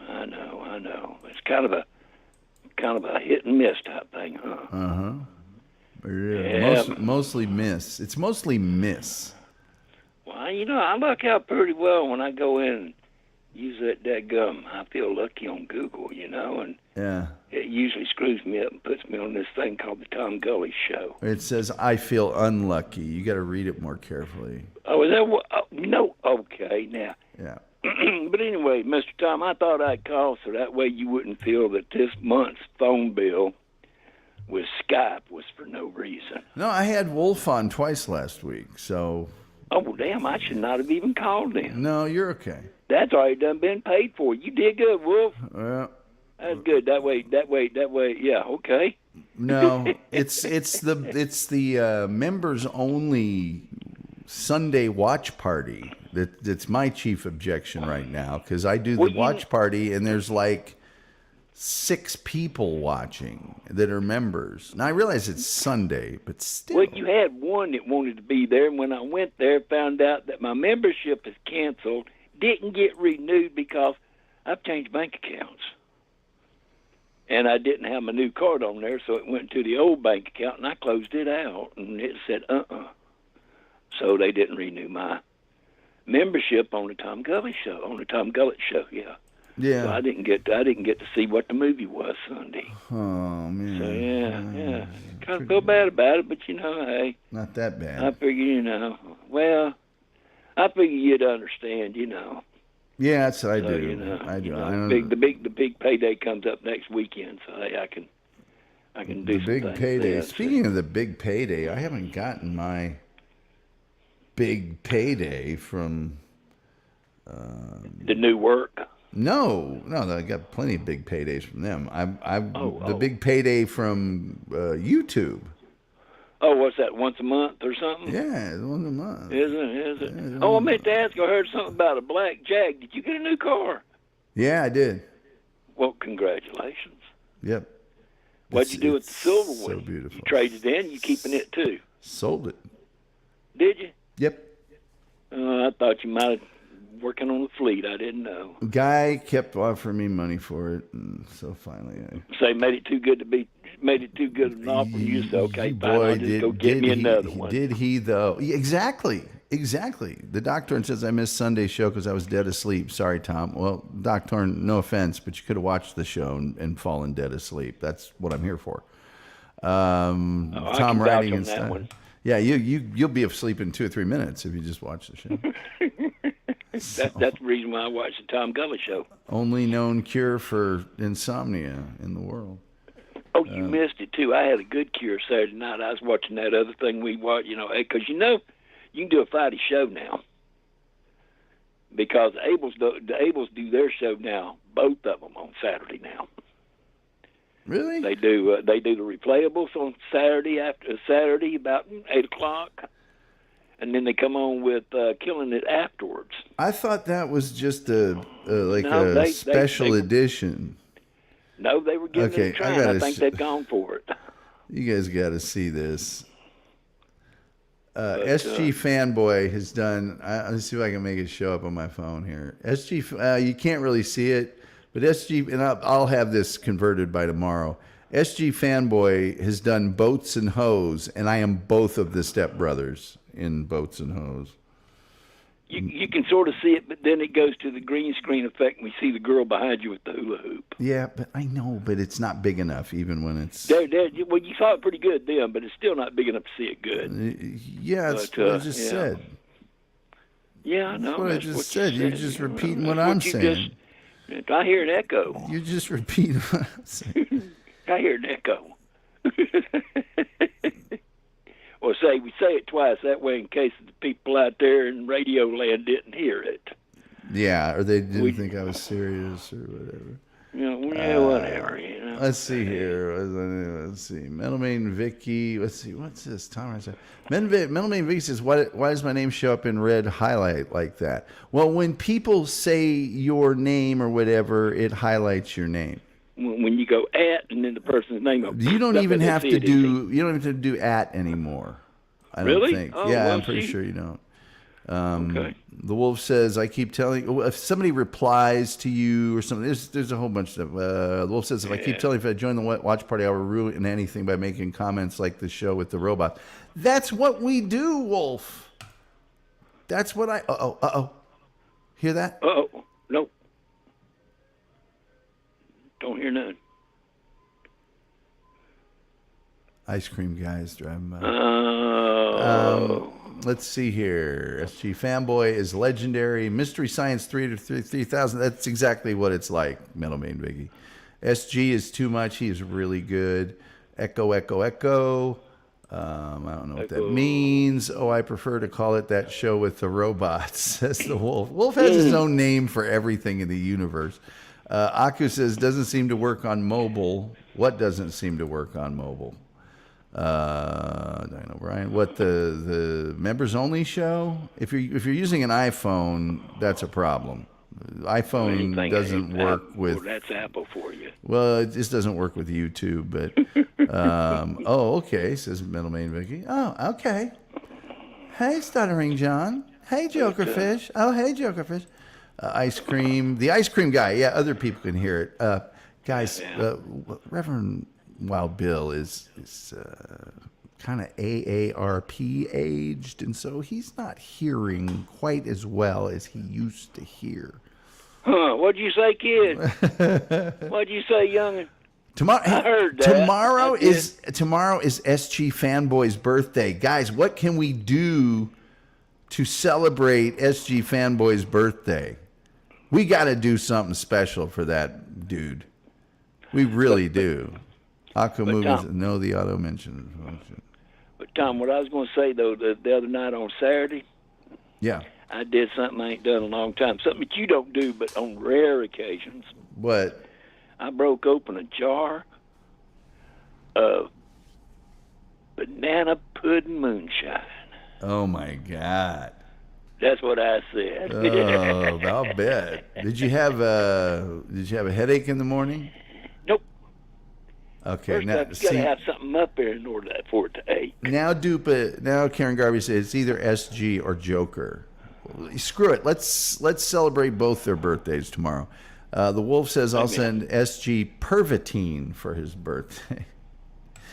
[SPEAKER 2] I know. It's kind of a hit and miss type thing, huh?
[SPEAKER 1] Uh-huh. Yeah. Mostly miss. It's mostly miss.
[SPEAKER 2] Well, you know, I luck out pretty well when I go in and use that dadgum. I feel lucky on Google, you know, and
[SPEAKER 1] yeah,
[SPEAKER 2] it usually screws me up and puts me on this thing called the Tom Gully Show.
[SPEAKER 1] It says, I feel unlucky. You got to read it more carefully.
[SPEAKER 2] Oh, is that what? Oh, no. Okay, now.
[SPEAKER 1] Yeah.
[SPEAKER 2] But anyway, Mr. Tom, I thought I'd call so that way you wouldn't feel that this month's phone bill with Skype was for no reason.
[SPEAKER 1] No, I had Wolf on twice last week, so...
[SPEAKER 2] Oh, well, damn, I should not have even called him.
[SPEAKER 1] No, you're okay.
[SPEAKER 2] That's already done been paid for. You did good, Wolf.
[SPEAKER 1] Well...
[SPEAKER 2] That's good. That way, yeah, okay.
[SPEAKER 1] No, it's the members only Sunday watch party that's my chief objection right now, because I do the watch party and there's like 6 people watching that are members. Now I realize it's Sunday, but still.
[SPEAKER 2] Well, you had one that wanted to be there, and when I went there, found out that my membership is canceled, didn't get renewed because I've changed bank accounts. And I didn't have my new card on there, so it went to the old bank account, and I closed it out, and it said, So they didn't renew my membership on the Tom Gully Show, yeah.
[SPEAKER 1] Yeah.
[SPEAKER 2] So I didn't get to see what the movie was Sunday.
[SPEAKER 1] Oh, man.
[SPEAKER 2] So, yeah. Kind of feel bad about it, but, you know, hey.
[SPEAKER 1] Not that bad.
[SPEAKER 2] I figure, I figure you'd understand, you know.
[SPEAKER 1] Yeah, that's what I do.
[SPEAKER 2] You know,
[SPEAKER 1] I do.
[SPEAKER 2] The big payday comes up next weekend, so hey, I can do
[SPEAKER 1] the big
[SPEAKER 2] some
[SPEAKER 1] payday.
[SPEAKER 2] There,
[SPEAKER 1] Speaking of the big payday, I haven't gotten my big payday from
[SPEAKER 2] the new work.
[SPEAKER 1] No, I got plenty of big paydays from them. The big payday from YouTube.
[SPEAKER 2] Oh, what's that? Once a month or something?
[SPEAKER 1] Yeah, once a month.
[SPEAKER 2] Is it? Yeah, I meant to ask. I heard something about a black Jag. Did you get a new car?
[SPEAKER 1] Yeah, I did.
[SPEAKER 2] Well, congratulations.
[SPEAKER 1] Yep.
[SPEAKER 2] What'd you do with the silver one?
[SPEAKER 1] So beautiful.
[SPEAKER 2] You traded it in. You keeping it too?
[SPEAKER 1] Sold it.
[SPEAKER 2] Did you?
[SPEAKER 1] Yep.
[SPEAKER 2] I thought you might have working on the fleet. I didn't know.
[SPEAKER 1] Guy kept offering me money for it, and so finally
[SPEAKER 2] made it too good an offer. You said, okay, fine, I'll just go get me another one.
[SPEAKER 1] Did he, though? Exactly. The doctor says I missed Sunday's show because I was dead asleep. Sorry, Tom. Well, doctor, no offense, but you could have watched the show and fallen dead asleep. That's what I'm here for. Tom writing and stuff. Yeah, you'll be asleep in 2 or 3 minutes if you just watch the show.
[SPEAKER 2] That's the reason why I watch the Tom Gully Show.
[SPEAKER 1] Only known cure for insomnia in the world.
[SPEAKER 2] Oh, you missed it, too. I had a good cure Saturday night. I was watching that other thing we watched, because, you can do a Friday show now. Because the Abels do their show now, both of them on Saturday now.
[SPEAKER 1] Really?
[SPEAKER 2] They do the replayables on Saturday about 8:00. And then they come on with Killing It afterwards.
[SPEAKER 1] I thought that was just a special edition.
[SPEAKER 2] No, they were giving it a try. I think they've gone for it.
[SPEAKER 1] You guys got to see this. SG Fanboy has done. Let's see if I can make it show up on my phone here. SG, you can't really see it, but SG, and I'll have this converted by tomorrow. SG Fanboy has done Boats and Hoes, and I am both of the stepbrothers in Boats and Hoes.
[SPEAKER 2] You can sort of see it, but then it goes to the green screen effect, and we see the girl behind you with the hula hoop.
[SPEAKER 1] Yeah, but I know, but it's not big enough, even when it's.
[SPEAKER 2] Well, you saw it pretty good then, but it's still not big enough to see it good.
[SPEAKER 1] Yeah, that's what I just said.
[SPEAKER 2] Yeah, I know.
[SPEAKER 1] That's what I just said. You're just repeating what I'm saying.
[SPEAKER 2] I hear an echo.
[SPEAKER 1] You're just repeating what I'm saying.
[SPEAKER 2] I hear an echo. Or we say it twice that way in case the people out there in radio land didn't hear it.
[SPEAKER 1] Yeah, or they didn't think I was serious or whatever.
[SPEAKER 2] Whatever.
[SPEAKER 1] Let's see here. Let's see. Metal Main Vicky. Let's see. What's this? Tom. Metal Main Vicky says, why does my name show up in red highlight like that? Well, when people say your name or whatever, it highlights your name.
[SPEAKER 2] When you go at and then the person's name,
[SPEAKER 1] you don't even have to do. You don't have to do at anymore. I don't think.
[SPEAKER 2] Oh,
[SPEAKER 1] yeah,
[SPEAKER 2] well,
[SPEAKER 1] I'm pretty sure you don't.
[SPEAKER 2] Okay.
[SPEAKER 1] The Wolf says, I keep telling. If somebody replies to you or something, there's a whole bunch of stuff. The Wolf says, if I keep telling, if I join the watch party, I will ruin anything by making comments like the show with the robot. That's what we do, Wolf. That's what I. Uh-oh. Hear that?
[SPEAKER 2] Uh-oh. Nope. Don't hear nothing.
[SPEAKER 1] Ice cream guys driving by.
[SPEAKER 2] Oh.
[SPEAKER 1] Let's see here. SG Fanboy is legendary. Mystery Science 3000. That's exactly what it's like. Metal Main Biggie. SG is too much. He is really good. Echo, echo, echo. I don't know what that means. Oh, I prefer to call it that show with the robots, says the Wolf. Wolf has his own name for everything in the universe. Aku says, doesn't seem to work on mobile. What doesn't seem to work on mobile? Dino Brian, what the members only show? If you're using an iPhone, that's a problem. iPhone doesn't work with.
[SPEAKER 2] Well, that's Apple for you.
[SPEAKER 1] Well, it just doesn't work with YouTube. But okay, says Metal Main Vicky. Oh, okay. Hey, Stuttering John. Hey, Jokerfish. Oh, hey, Jokerfish. Ice cream. The ice cream guy. Yeah, other people can hear it. Guys, Reverend Wild Bill is kind of AARP aged, and so he's not hearing quite as well as he used to hear.
[SPEAKER 2] Huh? What'd you say, kid? What'd you say, youngin?
[SPEAKER 1] Tomorrow,
[SPEAKER 2] I heard that.
[SPEAKER 1] Tomorrow is SG Fanboy's birthday, guys. What can we do to celebrate SG Fanboy's birthday? We got to do something special for that dude. We really do. Aqua movies, no, the auto mention function.
[SPEAKER 2] But Tom, what I was going to say though, the other night on Saturday,
[SPEAKER 1] yeah,
[SPEAKER 2] I did something I ain't done in a long time. Something that you don't do, but on rare occasions.
[SPEAKER 1] What?
[SPEAKER 2] I broke open a jar of banana pudding moonshine.
[SPEAKER 1] Oh my God!
[SPEAKER 2] That's what I said.
[SPEAKER 1] Oh, I'll bet. Did you have a headache in the morning?
[SPEAKER 2] Nope.
[SPEAKER 1] Okay,
[SPEAKER 2] First
[SPEAKER 1] now
[SPEAKER 2] you got to have something up there in order for it to ache.
[SPEAKER 1] Now, now Karen Garvey says it's either SG or Joker. Screw it. Let's celebrate both their birthdays tomorrow. The Wolf says I'll send SG Pervitine for his birthday.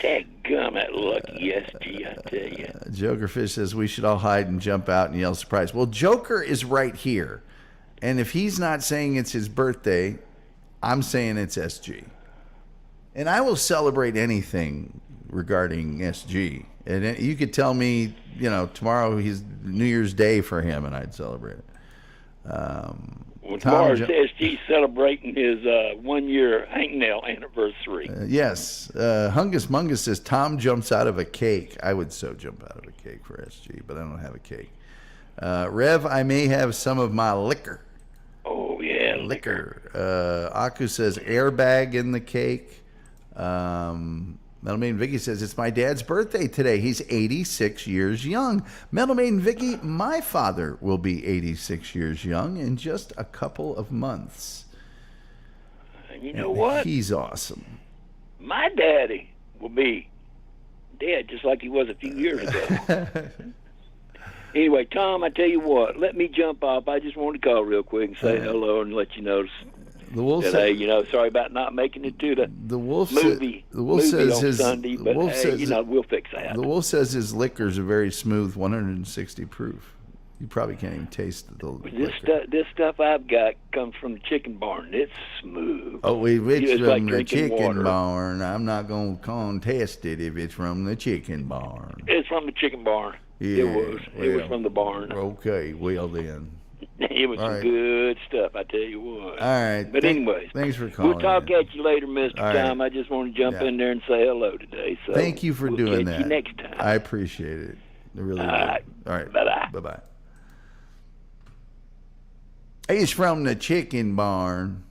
[SPEAKER 2] Dadgum, that lucky SG, I tell you.
[SPEAKER 1] Jokerfish says we should all hide and jump out and yell surprise. Well, Joker is right here. And if he's not saying it's his birthday, I'm saying it's SG. And I will celebrate anything regarding SG. And you could tell me, tomorrow he's New Year's Day for him, and I'd celebrate it.
[SPEAKER 2] Well, tomorrow's SG celebrating his 1 year hangnail anniversary.
[SPEAKER 1] Yes. Hungus Mungus says Tom jumps out of a cake. I would so jump out of a cake for SG, but I don't have a cake. Rev, I may have some of my liquor.
[SPEAKER 2] Oh, yeah.
[SPEAKER 1] Liquor. Aku says airbag in the cake. Metal Maiden Vicky says, it's my dad's birthday today. He's 86 years young. Metal Maiden Vicky, my father will be 86 years young in just a couple of months.
[SPEAKER 2] And you know what?
[SPEAKER 1] He's awesome.
[SPEAKER 2] My daddy will be dead, just like he was a few years ago. Anyway, Tom, I tell you what, let me jump off. I just wanted to call real quick and say hello and let you know
[SPEAKER 1] The wolf
[SPEAKER 2] that,
[SPEAKER 1] said,
[SPEAKER 2] hey, sorry about not making it to
[SPEAKER 1] the wolf
[SPEAKER 2] movie
[SPEAKER 1] says
[SPEAKER 2] on
[SPEAKER 1] his
[SPEAKER 2] Sunday, but
[SPEAKER 1] wolf
[SPEAKER 2] hey,
[SPEAKER 1] says
[SPEAKER 2] we'll fix that.
[SPEAKER 1] the wolf says his liquors are very smooth, 160 proof. You probably can't even taste the liquor.
[SPEAKER 2] This stuff I've got comes from the chicken barn. It's smooth.
[SPEAKER 1] Oh, if it's
[SPEAKER 2] It's
[SPEAKER 1] from
[SPEAKER 2] like
[SPEAKER 1] the
[SPEAKER 2] drinking
[SPEAKER 1] chicken
[SPEAKER 2] water.
[SPEAKER 1] barn, I'm not going to contest it if it's from the chicken barn.
[SPEAKER 2] It's from the chicken barn.
[SPEAKER 1] Yeah,
[SPEAKER 2] It was from the barn.
[SPEAKER 1] Okay, well then.
[SPEAKER 2] It was
[SPEAKER 1] All
[SPEAKER 2] some
[SPEAKER 1] right.
[SPEAKER 2] good stuff, I tell you what.
[SPEAKER 1] All right.
[SPEAKER 2] But anyways,
[SPEAKER 1] thanks for calling.
[SPEAKER 2] we'll talk at you later, Mr.
[SPEAKER 1] All right.
[SPEAKER 2] Tom. I just want to jump in there and say hello today. So
[SPEAKER 1] Thank you for doing
[SPEAKER 2] catch
[SPEAKER 1] that.
[SPEAKER 2] you next time.
[SPEAKER 1] I appreciate it. I really do.
[SPEAKER 2] right.
[SPEAKER 1] All right.
[SPEAKER 2] Bye-bye.
[SPEAKER 1] Bye-bye. He's from the chicken barn,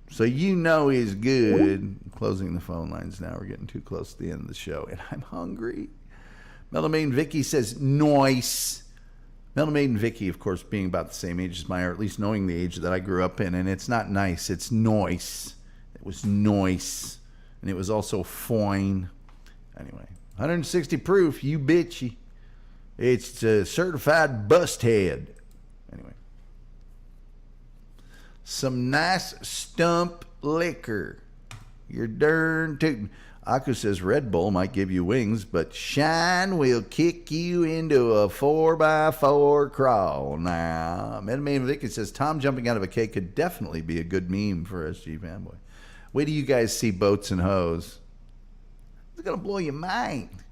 [SPEAKER 1] so you know he's good. Closing the phone lines now. We're getting too close to the end of the show, and I'm hungry. Melamine Vicky says, nice. Melamine Vicky, of course, being about the same age as mine, or at least knowing the age that I grew up in, and it's not nice, it's noise. It was noise, and it was also fine. Anyway, 160 proof, you bitchy. It's a certified bust head. Anyway. Some nice stump liquor. You're darn tootin'. Aku says Red Bull might give you wings, but Shine will kick you into a 4x4 crawl. Now, Metamane Vicky says Tom jumping out of a cake could definitely be a good meme for SG Fanboy. Wait till you guys see boats and hoes. It's going to blow your mind.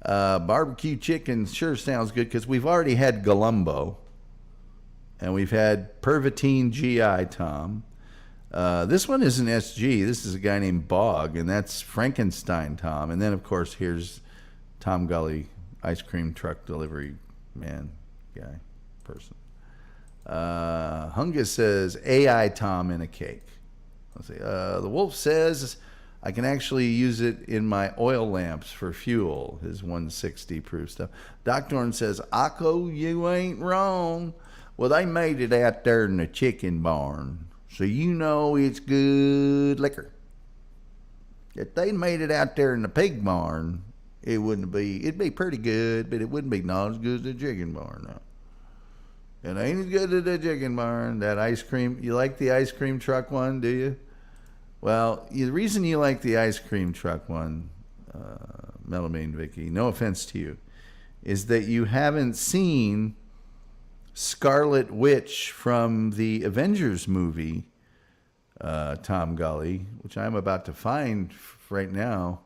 [SPEAKER 1] Barbecue chicken sure sounds good because we've already had Galumbo. And we've had Pervitine GI, Tom. This one isn't SG. This is a guy named Bog, and that's Frankenstein, Tom. And then, of course, here's Tom Gully, ice cream truck delivery man, guy, person. Hungus says, AI Tom in a cake. Let's see. The Wolf says, I can actually use it in my oil lamps for fuel, his 160 proof stuff. Doc Dorn says, Akko, you ain't wrong. Well, they made it out there in the chicken barn, so you know it's good liquor. If they made it out there in the pig barn, it'd be pretty good, but it wouldn't be not as good as the chicken barn. No. It ain't as good as the chicken barn. That ice cream, you like the ice cream truck one, do you? Well, the reason you like the ice cream truck one, Melamine Vicky, no offense to you, is that you haven't seen Scarlet Witch from the Avengers movie, Tom Gully, which I'm about to find right now.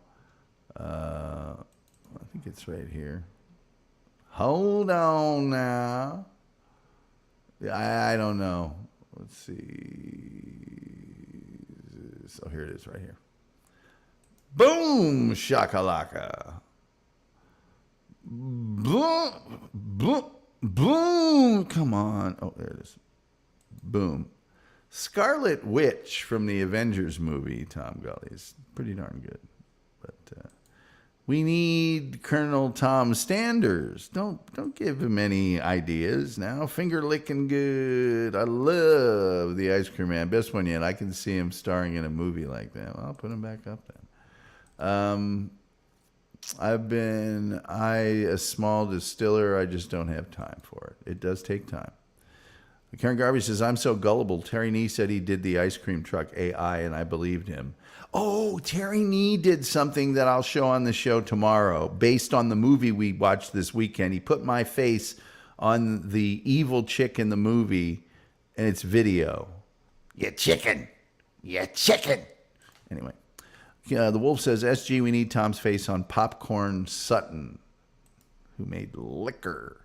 [SPEAKER 1] I think it's right here. Hold on now. I don't know. Let's see. So here it is right here. Boom, shakalaka. Boom, boom. Boom! Come on. Oh, there it is. Boom. Scarlet Witch from the Avengers movie, Tom Gully, is pretty darn good. But we need Colonel Tom Standers. Don't give him any ideas now. Finger licking good. I love the Ice Cream Man. Best one yet. I can see him starring in a movie like that. Well, I'll put him back up then. A small distiller. I just don't have time for it. It does take time. Karen Garvey says, I'm so gullible. Terry Nee said he did the ice cream truck AI, and I believed him. Oh, Terry Nee did something that I'll show on the show tomorrow based on the movie we watched this weekend. He put my face on the evil chick in the movie, and it's video. You chicken. You chicken. Anyway. The Wolf says, SG, we need Tom's face on Popcorn Sutton, who made liquor.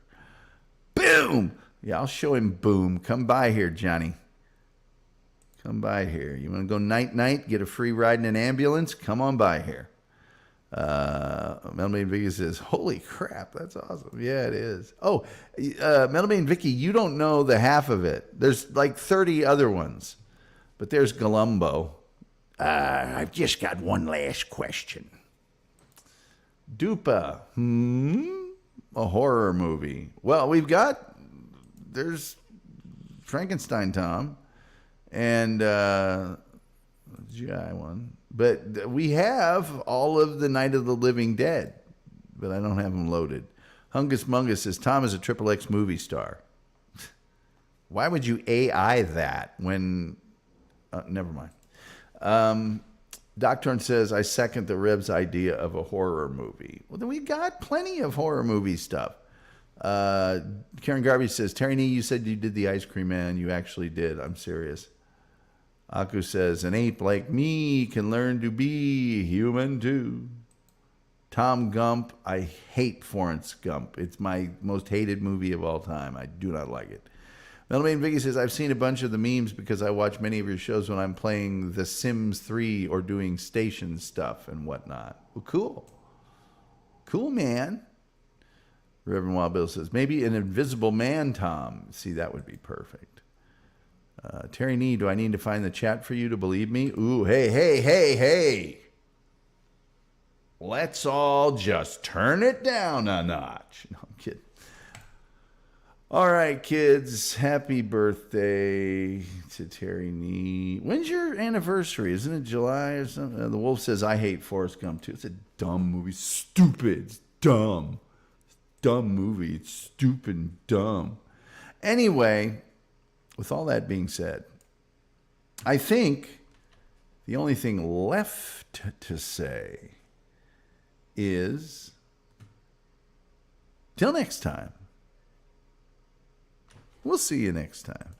[SPEAKER 1] Boom! Yeah, I'll show him Boom. Come by here, Johnny. Come by here. You want to go night-night, get a free ride in an ambulance? Come on by here. Melamine Vicky says, holy crap, that's awesome. Yeah, it is. Oh, Melamine Vicky, you don't know the half of it. There's like 30 other ones. But there's Galumbo. I've just got one last question. Dupa, a horror movie. Well, there's Frankenstein, Tom, and GI one. But we have all of the Night of the Living Dead, but I don't have them loaded. Hungus Mungus says, Tom is a Triple X movie star. Why would you AI that when... never mind. Doc Turn says, I second the Reb's idea of a horror movie. Well, then we got plenty of horror movie stuff. Karen Garvey says, Terry Nee, you said you did the Ice Cream Man. You actually did. I'm serious. Aku says, an ape like me can learn to be human too. Tom Gump, I hate Forrest Gump. It's my most hated movie of all time. I do not like it. Melamain Vicky says, I've seen a bunch of the memes because I watch many of your shows when I'm playing The Sims 3 or doing station stuff and whatnot. Well, cool. Cool, man. Reverend Wild Bill says, maybe an invisible man, Tom. See, that would be perfect. Terry Nee, do I need to find the chat for you to believe me? Ooh, hey. Let's all just turn it down a notch. No, I'm kidding. All right, kids. Happy birthday to Terry Nee. When's your anniversary? Isn't it July or something? The Wolf says, I hate Forrest Gump, too. It's a dumb movie. Stupid. It's dumb. It's a dumb movie. It's stupid and dumb. Anyway, with all that being said, I think the only thing left to say is, till next time. We'll see you next time.